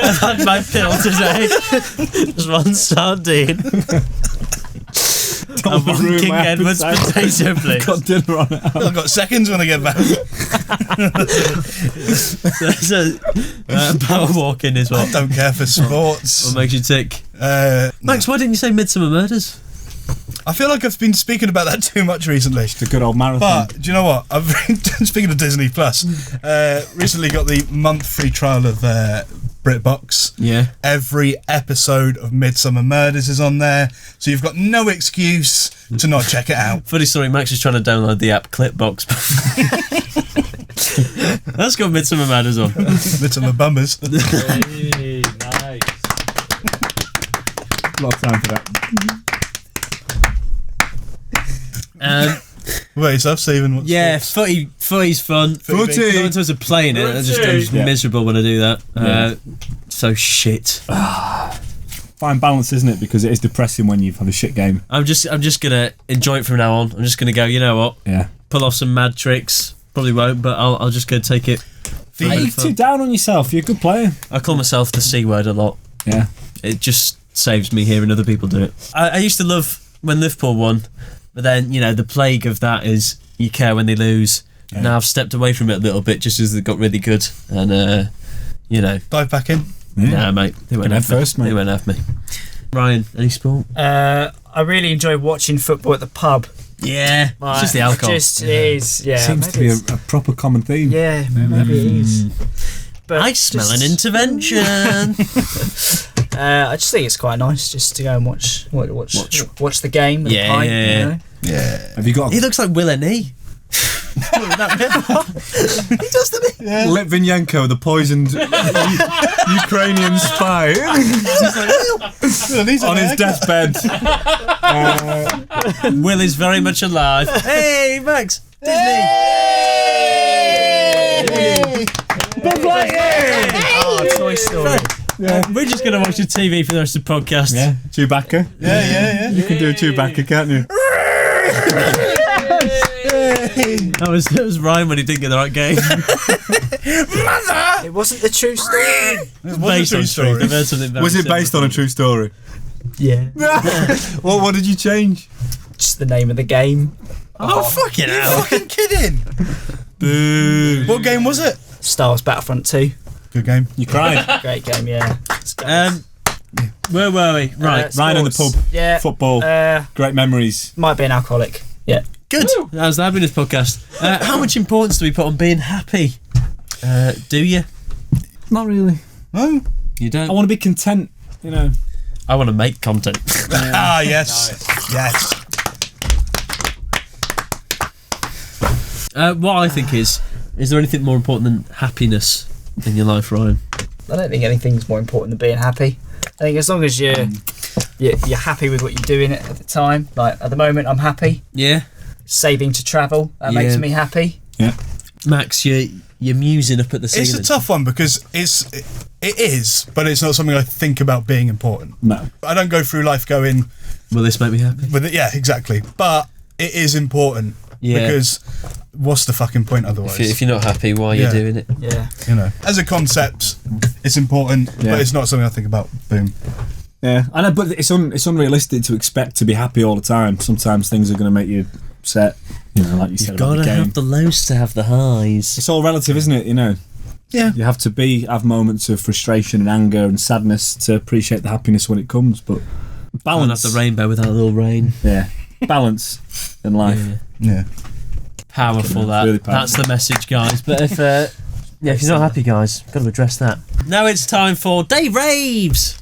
I've had my pill today. Just one sardine. And one ruin King my Edward's appetite. potato, please. Got dinner on it. I've got seconds when I get back. Power walking is I what don't care for sports. makes you tick. Uh, Max, why didn't you say Midsummer Murders? I feel like I've been speaking about that too much recently. The good old marathon. But do you know what? I've been, speaking of Disney Plus, recently got the month free trial of BritBox. Yeah. Every episode of Midsummer Murders is on there, so you've got no excuse to not check it out. Funny story, Max is trying to download the app Clipbox. That's got Midsummer Murders on. Midsummer Bummers. Hey, nice. A lot of time for that. What about yourself, Stephen? What's Yeah, sports? footy's fun. Footy. Not in terms of playing it, I'm just Yeah. miserable when I do that. Yeah. So shit. Fine balance, isn't it? Because it is depressing when you've had a shit game. I'm just gonna enjoy it from now on. I'm just gonna go. You know what? Yeah. Pull off some mad tricks. Probably won't, but I'll just go take it. The- You're too down on yourself. You're a good player. I call myself the C word a lot. Yeah. It just saves me hearing other people do it. I used to love when Liverpool won, but then the plague of that is you care when they lose. Yeah. Now I've stepped away from it a little bit just as they got really good, and Dive back in. nah, mate, they won't have first, me. mate. They won't have me. Ryan, any sport? I really enjoy watching football at the pub. Yeah, it's just the alcohol. Just is, yeah. Seems to maybe be it's- a proper common theme. Yeah, maybe it is. But I smell an just- intervention. I just think it's quite nice just to go and watch the game. With Yeah, a pint, yeah. You know? Yeah. Have you got He looks like Will and E. He does, doesn't he? Litvinenko, the poisoned Ukrainian spy, on his deathbed? Will is very much alive. Hey, Max. Disney. Oh, Toy Story. We're just going to watch the TV for the rest of the podcast. Yeah, Chewbacca. Yeah. You can do a Chewbacca, can't you? That was Ryan when he didn't get the right game. It wasn't the true story. Based on truth. I've heard something very Was it similar. based on a true story? Yeah. What did you change? Just the name of the game. Oh, fucking hell. Fucking kidding. Boo. What game was it? Star Wars Battlefront 2. Good game. You cried. Great game, yeah. Where were we? Right. Ryan in the sports. pub. Yeah. Football. Great memories. Might be an alcoholic. Yeah. Good. That was the happiness podcast. How much importance do we put on being happy? Do you? Not really. No. You don't? I want to be content, you know. I want to make content. Ah, yes. Yes. What I think is there anything more important than happiness in your life, Ryan? I don't think anything's more important than being happy. I think as long as you're happy with what you're doing at the time. Like at the moment, I'm happy. Yeah. Saving to travel, that Yeah. makes me happy. Yeah. Max, you're musing up at the ceiling. It's a tough one because it is, but it's not something I think about being important. No. I don't go through life going Will this make me happy? with it. Yeah, exactly. But it is important Yeah. because what's the fucking point otherwise? If you're not happy, why are you Yeah. doing it? Yeah. As a concept, it's important, Yeah. but it's not something I think about. Boom. Yeah, I know, but it's unrealistic to expect to be happy all the time. Sometimes things are going to make you upset. You know, like you said about the Gotta game. have the lows to have the highs. It's all relative, isn't it? You know. Yeah. You have to have moments of frustration and anger and sadness to appreciate the happiness when it comes. But Can't balance. have the rainbow without a little rain. Yeah. Balance in life. Yeah. Yeah. Powerful that. Really powerful. That's the message, guys. But if if you're not happy, guys, got to address that. Now it's time for Dave Raves.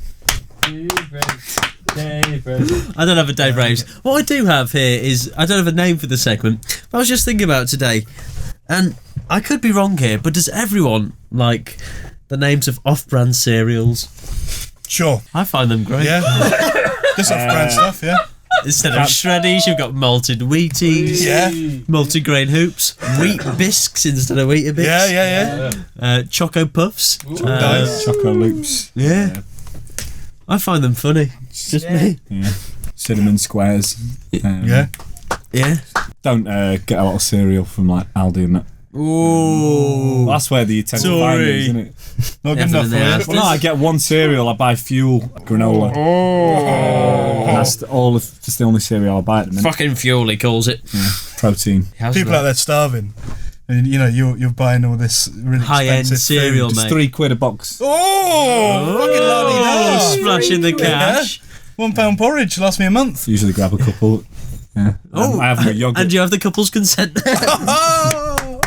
I don't have a Dave Raves. What I do have here is I don't have a name for the segment. But I was just thinking about it today, and I could be wrong here. But does everyone like the names of off-brand cereals? Sure. I find them great. Yeah. Just off-brand stuff. Yeah. Instead of shreddies, you've got malted Wheaties. Yeah. Multigrain hoops, wheat bisques instead of Weetabix. Yeah. Choco puffs. Nice. Choco loops. Yeah. I find them funny. It's just me. Yeah. Cinnamon squares. Yeah. Yeah. Don't get a lot of cereal from like Aldi and that. Ooh. That's where the tend to find Sorry. these, isn't it? Not good Definitely enough for has. you. Well, no, I get one cereal. I buy Fuel granola. And that's just the only cereal I buy at the minute. Fucking fuel, he calls it. Protein. How's People that? out there starving, and you're buying all this really High-end expensive cereal, food. mate. Just £3 a box. Oh, fucking Oh, lovely. splashing the cash. £1 porridge lasts me a month. Usually grab a couple. Yeah. Oh, I have my yogurt. And do you have the couple's consent? Oh,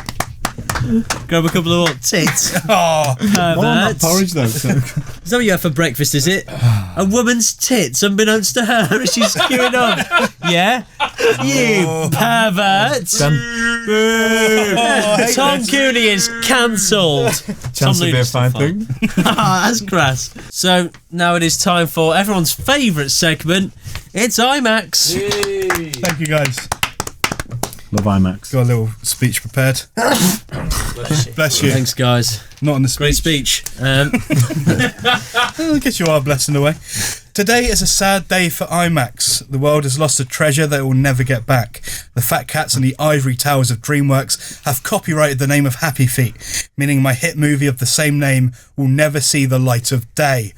Grab a couple of what? Tits. oh. Well, not Perverts. porridge though. So. Is that what you have for breakfast, is it? A woman's tits, unbeknownst to her, as she's queuing up. Yeah? You perverts. Tom Cooney is cancelled. Chance to be a fine thing. That's crass. So now it is time for everyone's favourite segment. It's IMAX. Thank you guys. Love IMAX. Got a little speech prepared. Bless you. Thanks, guys. Not on the Great speech. speech. I guess you are blessed in a way. Today is a sad day for IMAX. The world has lost a treasure that it will never get back. The Fat Cats and the Ivory Towers of DreamWorks have copyrighted the name of Happy Feet, meaning my hit movie of the same name will never see the light of day.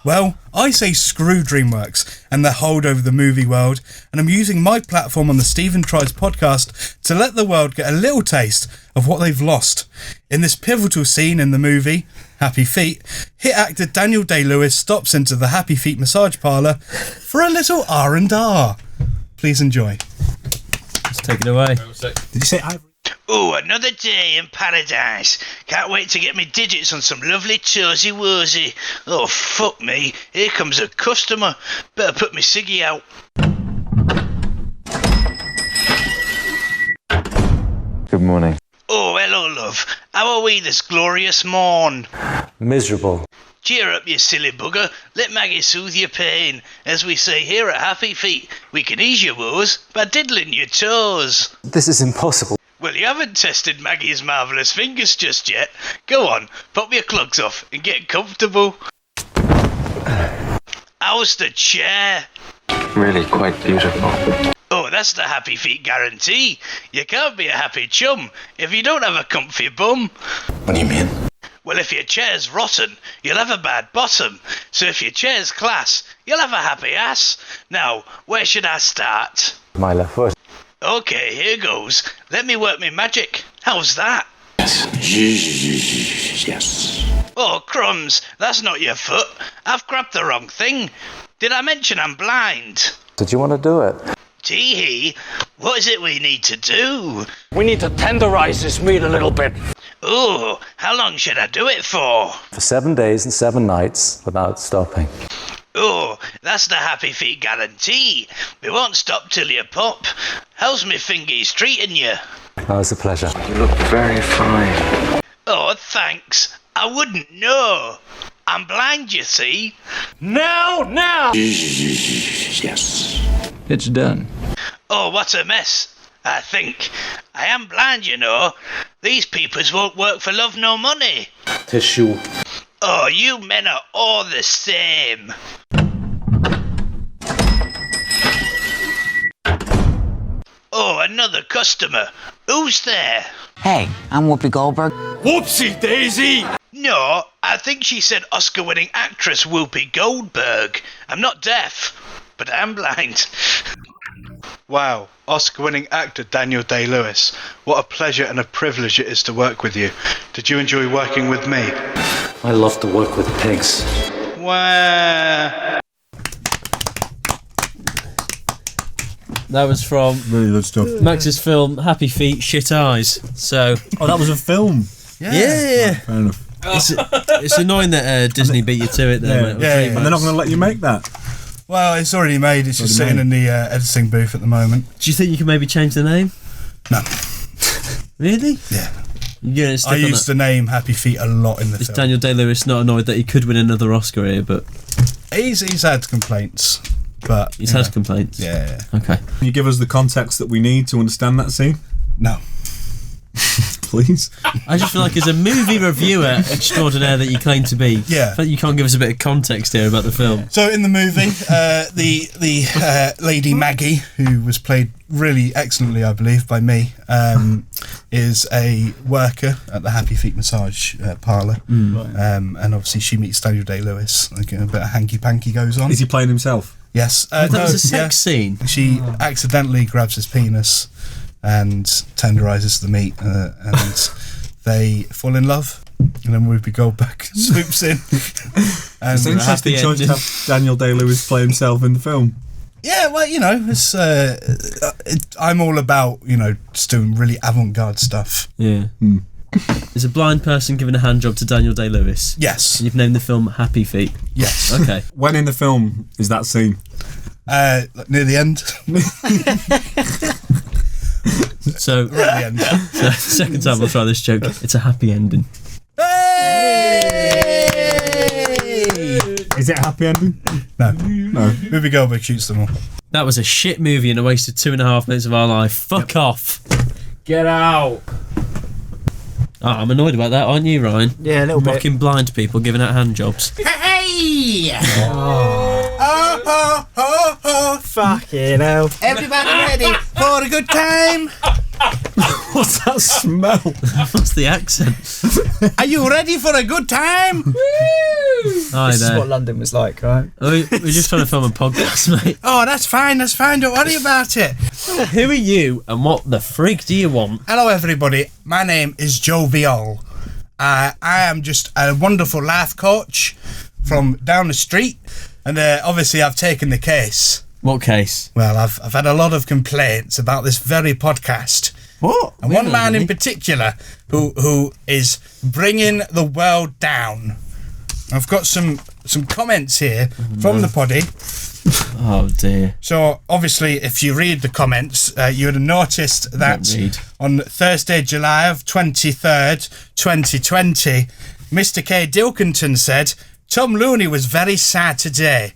Well, I say screw DreamWorks and their hold over the movie world, and I'm using my platform on the Stephen Tries podcast to let the world get a little taste of what they've lost. In this pivotal scene in the movie, Happy Feet, hit actor Daniel Day-Lewis stops into the Happy Feet massage parlour for a little R&R. Please enjoy. Let's take it away. Did you say Ivory? Oh, another day in paradise. Can't wait to get me digits on some lovely toesy woesy. Oh, fuck me. Here comes a customer. Better put me ciggy out. Good morning. Oh, hello, love. How are we this glorious morn? Miserable. Cheer up, you silly bugger. Let Maggie soothe your pain. As we say here at Happy Feet, we can ease your woes by diddling your toes. This is impossible. Well, you haven't tested Maggie's marvellous fingers just yet. Go on, pop your clogs off and get comfortable. How's the chair? Really quite beautiful. Oh, that's the Happy Feet guarantee. You can't be a happy chum if you don't have a comfy bum. What do you mean? Well, if your chair's rotten, you'll have a bad bottom. So if your chair's class, you'll have a happy ass. Now, where should I start? My left foot. Okay, here goes. Let me work my magic. How's that? Yes. Oh, crumbs, that's not your foot. I've grabbed the wrong thing. Did I mention I'm blind? Did you want to do it? Tee-hee, what is it we need to do? We need to tenderize this meat a little bit. Oh, how long should I do it for? For 7 days and 7 nights without stopping. Oh, that's the Happy Feet guarantee. We won't stop till you pop. How's me fingies treating you? Oh, it's a pleasure. You look very fine. Oh, thanks. I wouldn't know. I'm blind, you see. Now! Yes. It's done. Oh, what a mess. I think. I am blind, you know. These peepers won't work for love nor money. Tissue. Oh, you men are all the same. Oh, another customer. Who's there? Hey, I'm Whoopi Goldberg. Whoopsie daisy! No, I think she said Oscar-winning actress Whoopi Goldberg. I'm not deaf, but I am blind. Wow, Oscar-winning actor Daniel Day-Lewis. What a pleasure and a privilege it is to work with you. Did you enjoy working with me? I love to work with pigs. Wow. That was from Really good stuff. Max's film Happy Feet, Shit Eyes. So, Oh, that was a film. yeah. Fair enough. It's annoying that Disney beat you to it there, mate. Yeah, And they're not going to let you make that. Well, it's already made. It's just Already sitting in the editing booth at the moment. Do you think you can maybe change the name? No. Really? Yeah. You're gonna stick I on used that? the name Happy Feet a lot in the Is film. Daniel Day-Lewis not annoyed that he could win another Oscar here, but He's had complaints, but he's you has know. complaints? Yeah. Okay. Can you give us the context that we need to understand that scene, No. please? I just feel like as a movie reviewer extraordinaire that you claim to be, Yeah. I feel like you can't give us a bit of context here about the film. So in the movie, the lady Maggie, who was played really excellently, I believe, by me, is a worker at the Happy Feet massage parlour, and obviously she meets Daniel Day-Lewis. Like a bit of hanky-panky goes on. Is he playing himself? Yes, That was a sex scene. She accidentally grabs his penis and tenderizes the meat, and they fall in love. And then Whoopi Goldberg swoops in. And It's an interesting happy choice to ending. have Daniel Day-Lewis play himself in the film. yeah, well, you know, it's I'm all about, you know, just doing really avant-garde stuff. Yeah. Is a blind person giving a hand job to Daniel Day-Lewis? Yes, And you've named the film Happy Feet. yes. Okay. When in the film is that scene? Near the end, So, right at the end. so second time we'll try this joke. It's a happy ending. Is it a happy ending? No, No. Whoopi Goldberg shoots them all. That was a shit movie and a waste of 2.5 minutes of our life. Fuck off. Get out! Oh, I'm annoyed about that, aren't you, Ryan? Yeah, a little bit. Mocking blind people giving out hand jobs. Fucking hell. Everybody ready for a good time? What's that smell? What's the accent? Are you ready for a good time? Hi This is there. what London was like, right? We're just trying to film a podcast, mate. Oh, that's fine. Don't worry about it. Who are you and what the freak do you want? Hello, everybody. My name is Joe Viol. I am just a wonderful life coach from down the street, and obviously I've taken the case. What case? Well, I've had a lot of complaints about this very podcast. What? And one man in particular who is bringing the world down. I've got some comments here from the poddy. Oh dear. So obviously, if you read the comments, you would have noticed that on Thursday, July of 23rd, 2020, Mr. K. Dilkington said, Tom Looney was very sad today.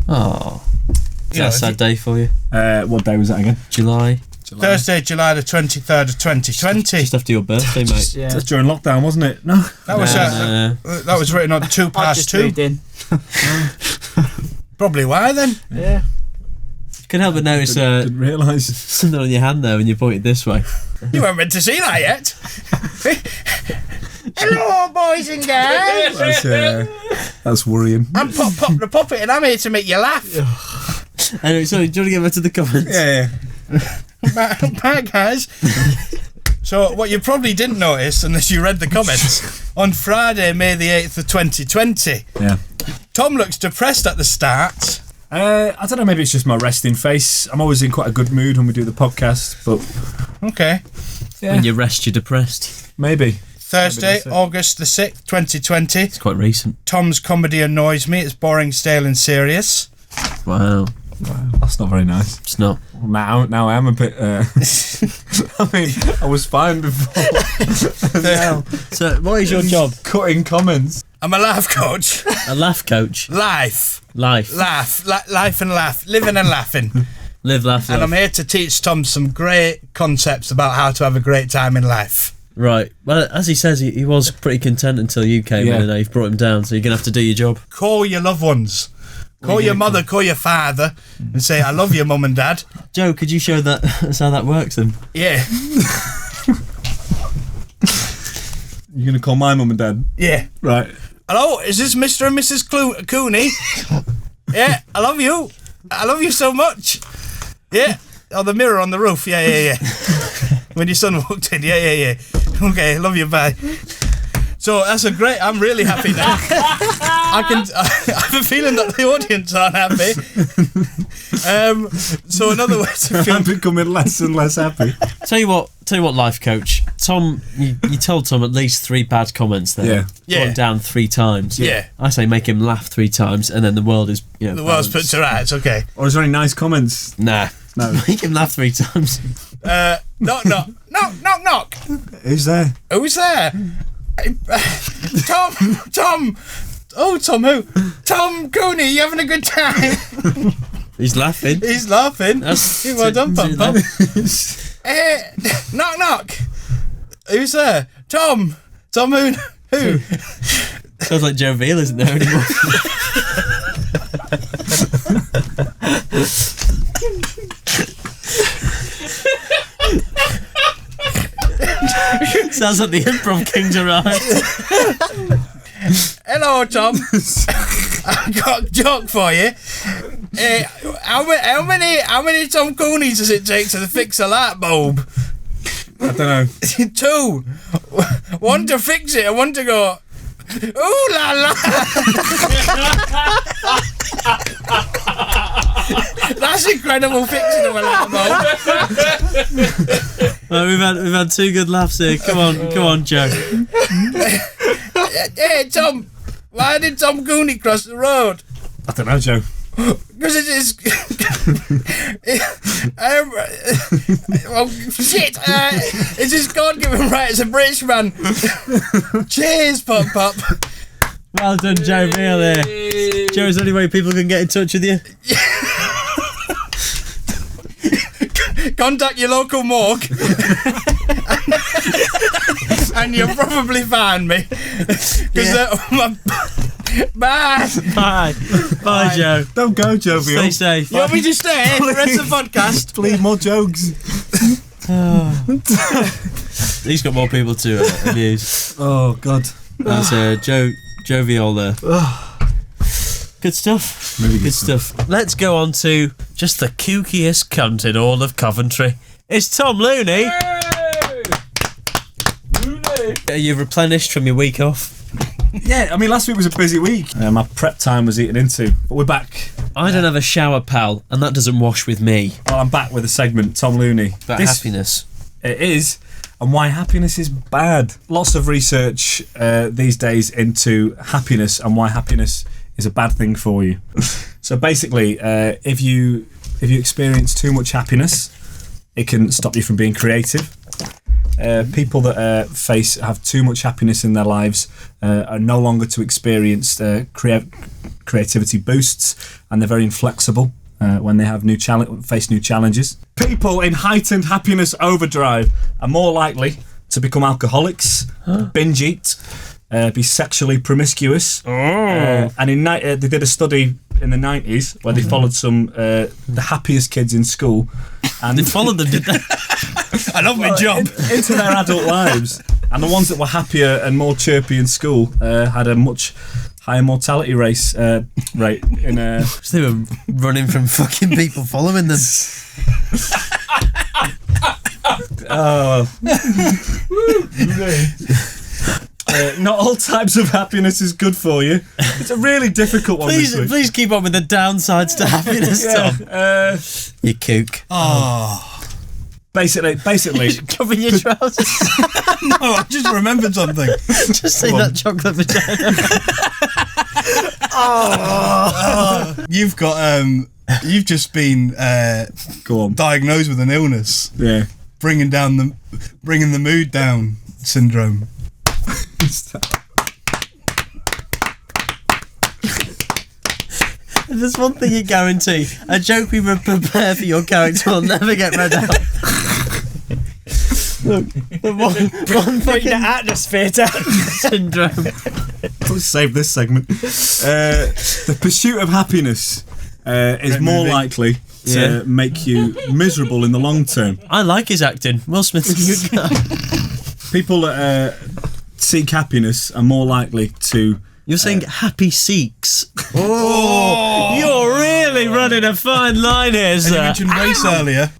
Oh. Is that a sad day for you? What day was that again? July. Thursday, July the 23rd of 2020. Just after your birthday, mate. Yeah. That's during lockdown, wasn't it? No. That was that was written on 2 I past just 2. moved in. Probably why then? Yeah. Can't help but notice Didn't realise. something on your hand there when you pointed this way. You weren't meant to see that yet. Hello, boys and girls. That's worrying. I'm Pop the Puppet, and I'm here to make you laugh. Anyway, sorry, do you want to get back to the comments? Yeah. Bye, guys. So, what you probably didn't notice, unless you read the comments, on Friday, May the 8th of 2020, Yeah. Tom looks depressed at the start. I don't know, maybe it's just my resting face. I'm always in quite a good mood when we do the podcast, but Okay. When you rest, you're depressed. maybe. Thursday, that's it. August the 6th, 2020. It's quite recent. Tom's comedy annoys me. It's boring, stale, and serious. Wow. That's not very nice. It's not. Now I am a bit. I mean, I was fine before. Now, So, what is your job? cutting comments. I'm a life coach. A laugh coach. Life. Life. Life and laugh. Living and laughing. Live, laugh, And love. I'm here to teach Tom some great concepts about how to have a great time in life. Right. Well, as he says, he was pretty content until you came in Yeah. and now you've brought him down, so you're going to have to do your job. Call your loved ones. Call your mother, call your father, and say, I love you, mum and dad. Joe, could you show that us how that works then? Yeah, You're gonna call my mum and dad, yeah. right? Hello, is this Mr. and Mrs. Cooney? Yeah, I love you. I love you so much. Yeah. Oh, the mirror on the roof. Yeah. When your son walked in. Yeah. Okay, love you, bye. So that's I'm really happy now. I have a feeling that the audience aren't happy. So another way to feel. I'm becoming less and less happy. Tell you what, life coach. Tom, you told Tom at least 3 bad comments there. Yeah. Yeah. Brought him down 3 times. Yeah. I say make him laugh 3 times and then the world is, The world's put to rights, okay. Or is there any nice comments? Nah. No. Make him laugh 3 times. Knock. Who's there? Who's there? Tom. Oh, Tom who? Tom Cooney, you having a good time? He's laughing. He's laughing. That's Well done, Pum Pum. Knock. Who's there? Tom who? Sounds like Joe Veal isn't there anymore. Sounds like the improv king's arrived. Hello, Tom. I've got a joke for you. How many Tom Cooneys does it take to fix a light bulb? I don't know. 2. One to fix it and one to go, ooh la la. That's incredible fixing of a light bulb. Right, we've had 2 good laughs here. Come on, Joe. Hey, Tom, why did Tom Cooney cross the road? I don't know, Joe. Because it is. Well, shit. It's his God-given right as a British man. Cheers, Pop. Well done, Joe Veal there. Joe, is there any way people can get in touch with you? Contact your local morgue. And you'll probably find me. Bye. Bye, Joe. Don't go, Joe. Stay safe. You want me to stay for the rest of the podcast? Please, more jokes. He's got more people to amuse. Oh God. That's Jovial there. Good stuff. Really good stuff. Let's go on to just the kookiest cunt in all of Coventry. It's Tom Looney. Are you replenished from your week off? Yeah, I mean, last week was a busy week. My prep time was eaten into, but we're back. I don't have a shower, pal, and that doesn't wash with me. Well, I'm back with a segment, Tom Looney. About happiness. It is, and why happiness is bad. Lots of research these days into happiness and why happiness is a bad thing for you. So basically, if you experience too much happiness, it can stop you from being creative. People that have too much happiness in their lives are no longer to experience creativity boosts, and they're very inflexible when they have face new challenges. People in heightened happiness overdrive are more likely to become alcoholics, binge eat, be sexually promiscuous. And they did a study in the 90s where they followed some the happiest kids in school, and they followed them, did they? I love my job. Into their adult lives, and the ones that were happier and more chirpy in school had a much higher mortality rate in they were running from fucking people following them. Not all types of happiness is good for you. It's a really difficult one. Please keep on with the downsides to happiness, Tom. You kook. Basically, cover your trousers. No, I just remembered something. Just say that chocolate vagina. You've got you've just been diagnosed with an illness. Yeah, bringing the mood down syndrome. There's one thing you guarantee: a joke we would prepare for your character will never get read out. Look, the one Bring the atmosphere down. syndrome. Let's save this segment. The pursuit of happiness is more likely to make you miserable in the long term. I like his acting. Will Smith's a good guy. People that seek happiness are more likely to... You're saying happy Sikhs. Oh, you're really running a fine line here, sir. And you mentioned race earlier.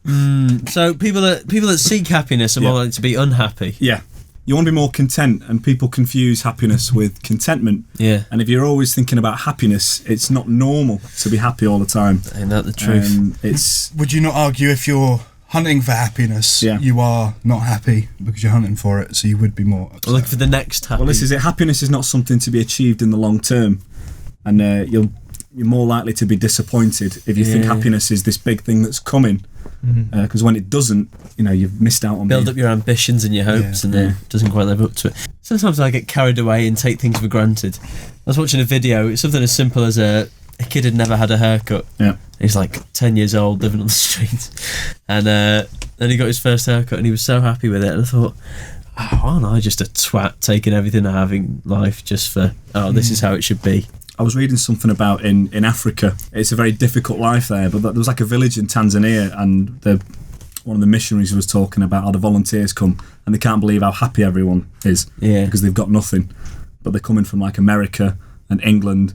So people that seek happiness are more likely to be unhappy. Yeah. You want to be more content, and people confuse happiness with contentment. Yeah. And if you're always thinking about happiness, it's not normal to be happy all the time. Ain't that the truth? Would you not argue if you're hunting for happiness, you are not happy because you're hunting for it, so you would be more upset. Or looking for the next happy. Well, this is it. Happiness is not something to be achieved in the long term, and you're more likely to be disappointed if you think happiness is this big thing that's coming, because when it doesn't, you've missed out on build up your ambitions and your hopes, and then it doesn't quite live up to it. Sometimes I get carried away and take things for granted. I was watching a video. It's something as simple as a kid had never had a haircut. Yeah. He's like 10 years old, living on the street, and then he got his first haircut, and he was so happy with it. And I thought, why aren't I just a twat taking everything I have in life just for this is how it should be? I was reading something about in Africa. It's a very difficult life there, but there was like a village in Tanzania, and one of the missionaries was talking about how the volunteers come and they can't believe how happy everyone is because they've got nothing, but they're coming from like America and England,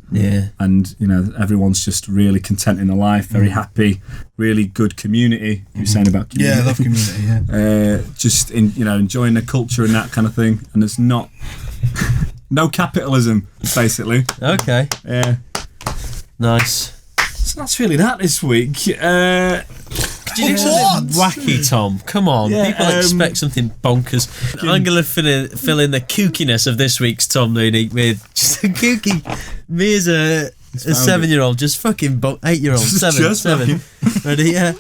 and everyone's just really content in their life, very happy, really good community. You're saying about community. I love community. Just enjoying the culture and that kind of thing, and there's not no capitalism basically. Okay. Yeah. Nice. So that's really that this week. Did you do something wacky, Tom? Come on, people expect something bonkers. I'm going to fill in the kookiness of this week's Tom Looney with just a kooky. Me as a 7-year-old, just fucking 8-year-old, seven. Ready? Yeah.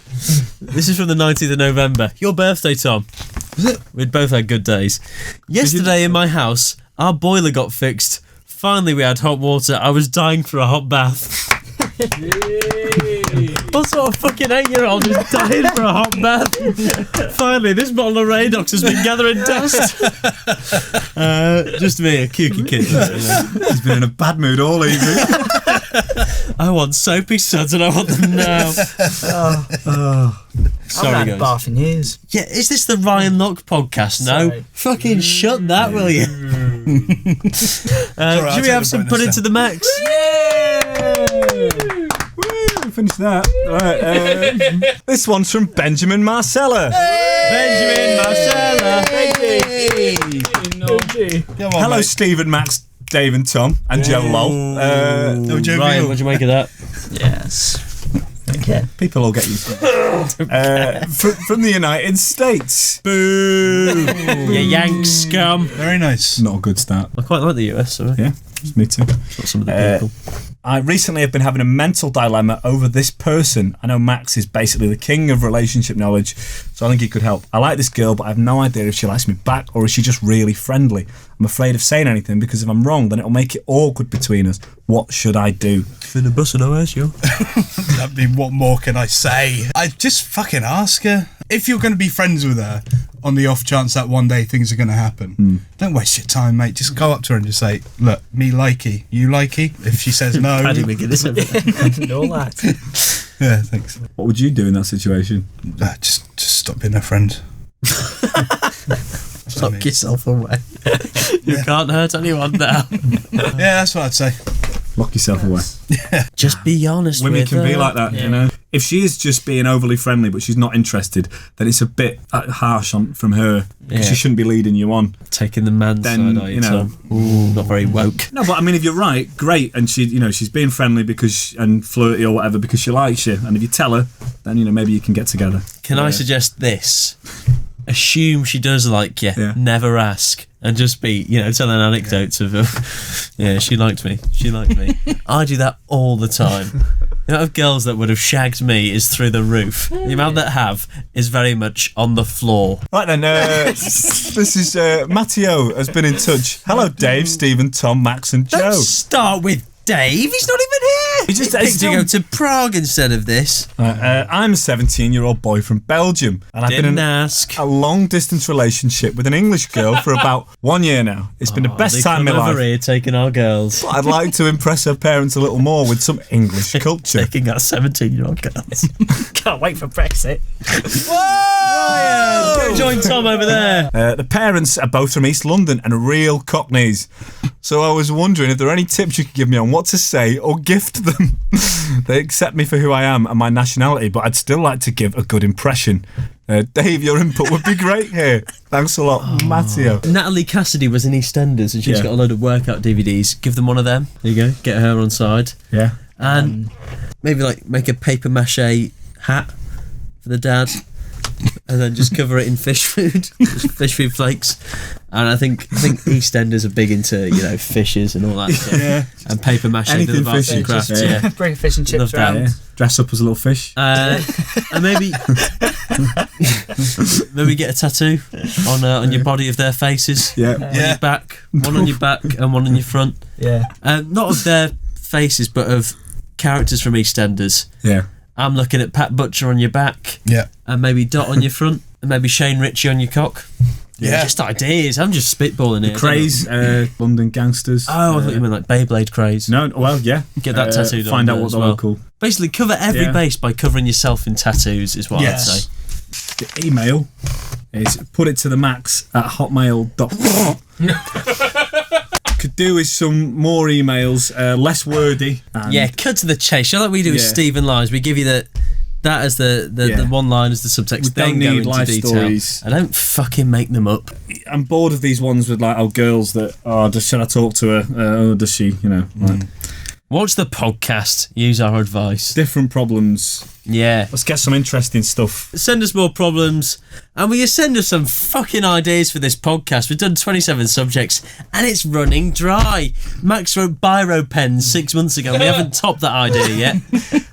This is from the 19th of November. Your birthday, Tom. Was it? We'd both had good days. Yesterday in my house, our boiler got fixed. Finally, we had hot water. I was dying for a hot bath. What sort of fucking 8-year-old is dying for a hot bath? Finally, this bottle of Radox has been gathering dust. Just me, a kooky kid. He's been in a bad mood all evening. I want soapy suds and I want them now. haven't had a bath in years. Yeah, is this the Ryan Locke podcast? No. Sorry. Fucking shut that, will you? I'll Should we take have the some bonus put then. into the max? Woo, finish that. Right, this one's from Benjamin Marcella. Benjamin Marcella. Come on, Hello, mate. Stephen, Max, Dave, and Tom, and Joe Lol. No, Joe Ryan, Veal. what'd you make of that? Yes. Okay. People will get used to it. From the United States. Boo! You Yank scum. Very nice. Not a good start. I quite like the US, so Yeah, me too. not some of the people. I recently have been having a mental dilemma over this person. I know Max is basically the king of relationship knowledge, so I think he could help. I like this girl, but I have no idea if she likes me back or is she just really friendly. I'm afraid of saying anything because if I'm wrong, then it'll make it awkward between us. What should I do? For the bus and OS, yo. I mean, what more can I say? I just fucking ask her. If you're going to be friends with her on the off chance that one day things are going to happen, don't waste your time, mate. Just go up to her and just say, look, me likey, you likey? If she says no, Paddy McGuinness. And all that. yeah, thanks. What would you do in that situation? Just stop being a friend. Lock yourself away. You can't hurt anyone now. Yeah, that's what I'd say. Lock yourself away. Just be honest Women with can be her. like that, you know. If she is just being overly friendly but she's not interested, then it's a bit harsh from her because Yeah. she shouldn't be leading you on. Taking the man Then, side, are you, you know- Tom? Ooh, not very woke. No, but I mean, if you're right, great, and she's being friendly and flirty or whatever because she likes you, and if you tell her, then maybe you can get together. Can I suggest this? Assume she does like you. Yeah. Never ask. And just be, telling anecdotes of, yeah, she liked me. She liked me. I do that all the time. The amount of girls that would have shagged me is through the roof. The amount that have is very much on the floor. Right then, this is Matteo has been in touch. Hello, Dave, Stephen, Tom, Max, and Joe. Let's start with Dave. He's not even here. He just- picked to go to Prague instead of this. I'm a 17-year-old boy from Belgium, and I've been Didn't in ask. a long-distance relationship with an English girl for about 1 year now. It's been the best They time in come my over life. here taking our girls. I'd like to impress her parents a little more with some English culture. Taking our 17-year-old girls. Can't wait for Brexit. Go join Tom over there. The parents are both from East London and real cockneys. So I was wondering if there are any tips you could give me on what to say or gift them. They accept me for who I am and my nationality, but I'd still like to give a good impression. Dave, your input would be great here. Thanks a lot, Matteo. Natalie Cassidy was in EastEnders and she's Yeah. got a load of workout DVDs. Give them one of them. There you go. Get her on side. Yeah. And maybe make a paper mache hat for the dad. And then just cover it in fish food. Just fish food flakes. And I think EastEnders are big into, fishes and all that stuff. Yeah. And paper mache. Anything the arts fishy, and crafts, just- yeah. Bring fish and chips Love that, around. Yeah. Dress up as a little fish. And maybe get a tattoo on your body of their faces. Yeah. On your back, one on your back and one on your front. Yeah. Not of their faces, but of characters from EastEnders. Yeah. I'm looking at Pat Butcher on your back, Yeah. and maybe Dot on your front, and maybe Shane Ritchie on your cock. Yeah. Just ideas. I'm just spitballing here. Craze, London gangsters. Oh, I thought you meant like Beyblade craze. No, well, yeah. Get that tattooed on Find out there what as the well. local. Basically, cover every Yeah. base by covering yourself in tattoos, is what Yes. I'd say. The email is put it to the max at hotmail.com. Could do with some more emails, less wordy. And Yeah, cut to the chase. You know, like we do with Yeah. Stephen Lives. We give you that as the Yeah. one line as the subtext. We don't then go need into life detail. stories. I don't fucking make them up. I'm bored of these ones with girls that should I talk to her? Does she? Like, Watch the podcast. Use our advice. different problems. Yeah. Let's get some interesting stuff. Send us more problems, and will you send us some fucking ideas for this podcast? We've done 27 subjects, and it's running dry. Max wrote biro pens 6 months ago, and we haven't topped that idea yet.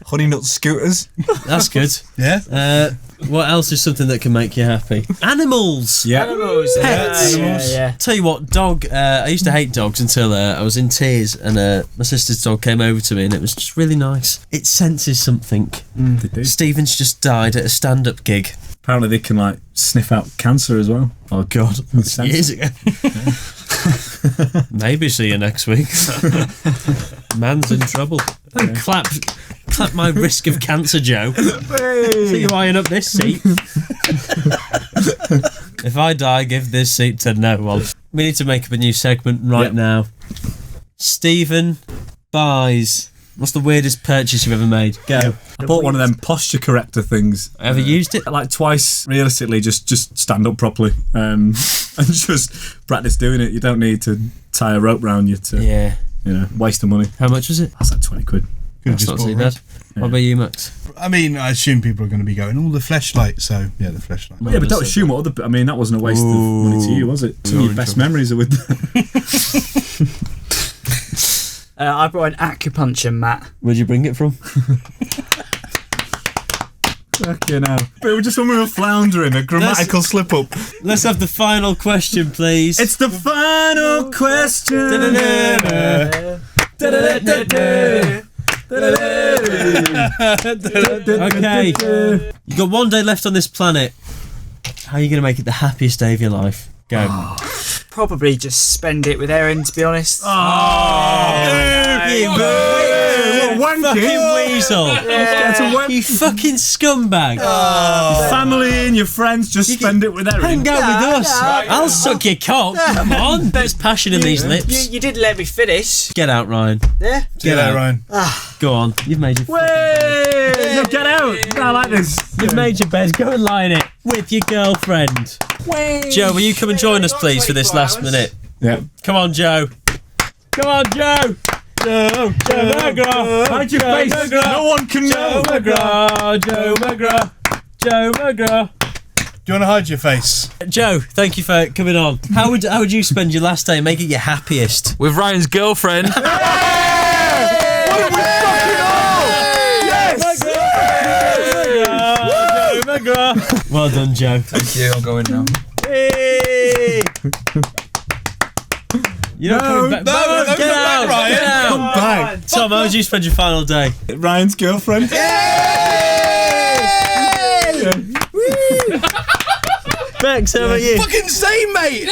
Honey nut scooters. That's good. Yeah. What else is something that can make you happy? Animals. Yeah. Animals. Pets. Yeah. Tell you what, dog. I used to hate dogs until I was in tears, and my sister's dog came over to me, and it was just really nice. It senses something. They do. Stephen's just died at a stand-up gig Apparently they can sniff out cancer as well. Oh God. years ago. Maybe see you next week. Man's in trouble. Don't clap at my risk of cancer, Joe. So you eyeing up this seat. If I die, give this seat to no one. We need to make up a new segment right now. Stephen buys. What's the weirdest purchase you've ever made? Go. I bought one of them posture corrector things. Ever used it? Like twice, realistically, just stand up properly and just practice doing it. You don't need to tie a rope round you to waste the money. How much was it? That's like 20 quid. That's not too bad. What about you, Max? I mean, I assume people are going to be going, the fleshlight. So, yeah, the fleshlight. Yeah, but don't assume what other... I mean, that wasn't a waste of money to you, was it? Some of your best memories are with... I brought an acupuncture mat. Where'd you bring it from? Fucking hell. But it was just when we were floundering, a grammatical slip-up. Let's have the final question, please. It's the final question. Okay. You got one day left on this planet. How are you going to make it the happiest day of your life? Go. Probably just spend it with Erin, to be honest. Fucking weasel. You fucking scumbag. Your family and your friends, just spend it with Erin. Hang out with us. I'll suck your cock. Come on. There's passion in these lips. You didn't let me finish. Get out, Ryan. Yeah? Get out, Ryan. Go on. You've made your No, get out. I like this. You've made your bed. Go and lie in it with your girlfriend. Joe, will you come and join us, please, for this last minute? Yeah. Come on, Joe. Come on, Joe. Joe McGraw. Hide your face. No one can know. Joe McGraw. Do you want to hide your face? Joe, thank you for coming on. How would you spend your last day? Make it your happiest. With Ryan's girlfriend. Well done, Joe. Thank you, I'm going now. Hey! You're not coming back. No, Get out, Ryan. Get out. Come back. Tom, how would you spend your final day? Ryan's girlfriend. Max, how about you? Fucking same, mate.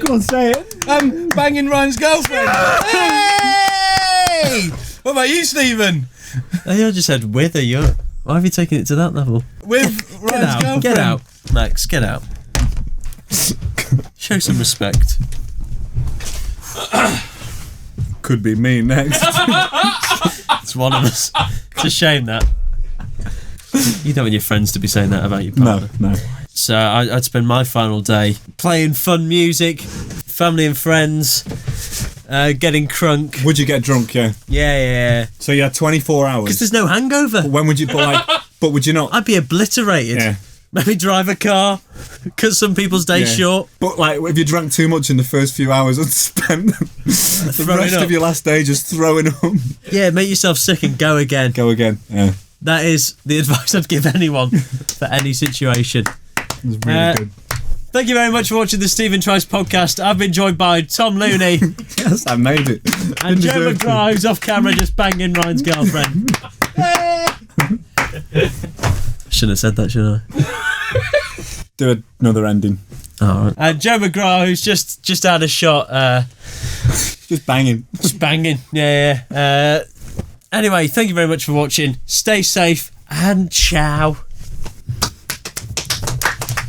Go on, say it. I'm banging Ryan's girlfriend. Hey! What about you, Stephen? I just said with or you. Why have you taken it to that level? With Ryan's girlfriend. Get out, Max. Get out. Show some respect. Could be me next. It's one of us. It's a shame that. You don't want your friends to be saying that about your partner. No. So I'd spend my final day playing fun music, family and friends, getting crunk. Would you get drunk? Yeah. Yeah. So you had 24 Because hours. there's no hangover. When would you? But would you not? I'd be obliterated. Yeah. Maybe drive a car, cut some people's day short. But like, if you drank too much in the first few hours and spent the Throwing rest up. of your last day just throwing up, Yeah, make yourself sick and go again. go again. Yeah, That is the advice I'd give anyone for any situation. it was really good. Thank you very much for watching the Stephen Tries podcast. I've been joined by Tom Looney Yes, I made it. and Didn't Joe deserve to. McGraw, who's off camera just banging Ryan's girlfriend. Shouldn't have said that, should I? Do another ending. Alright. And Joe McGraw, who's just had a shot, Just banging. just banging. Yeah. Anyway, thank you very much for watching. Stay safe and ciao.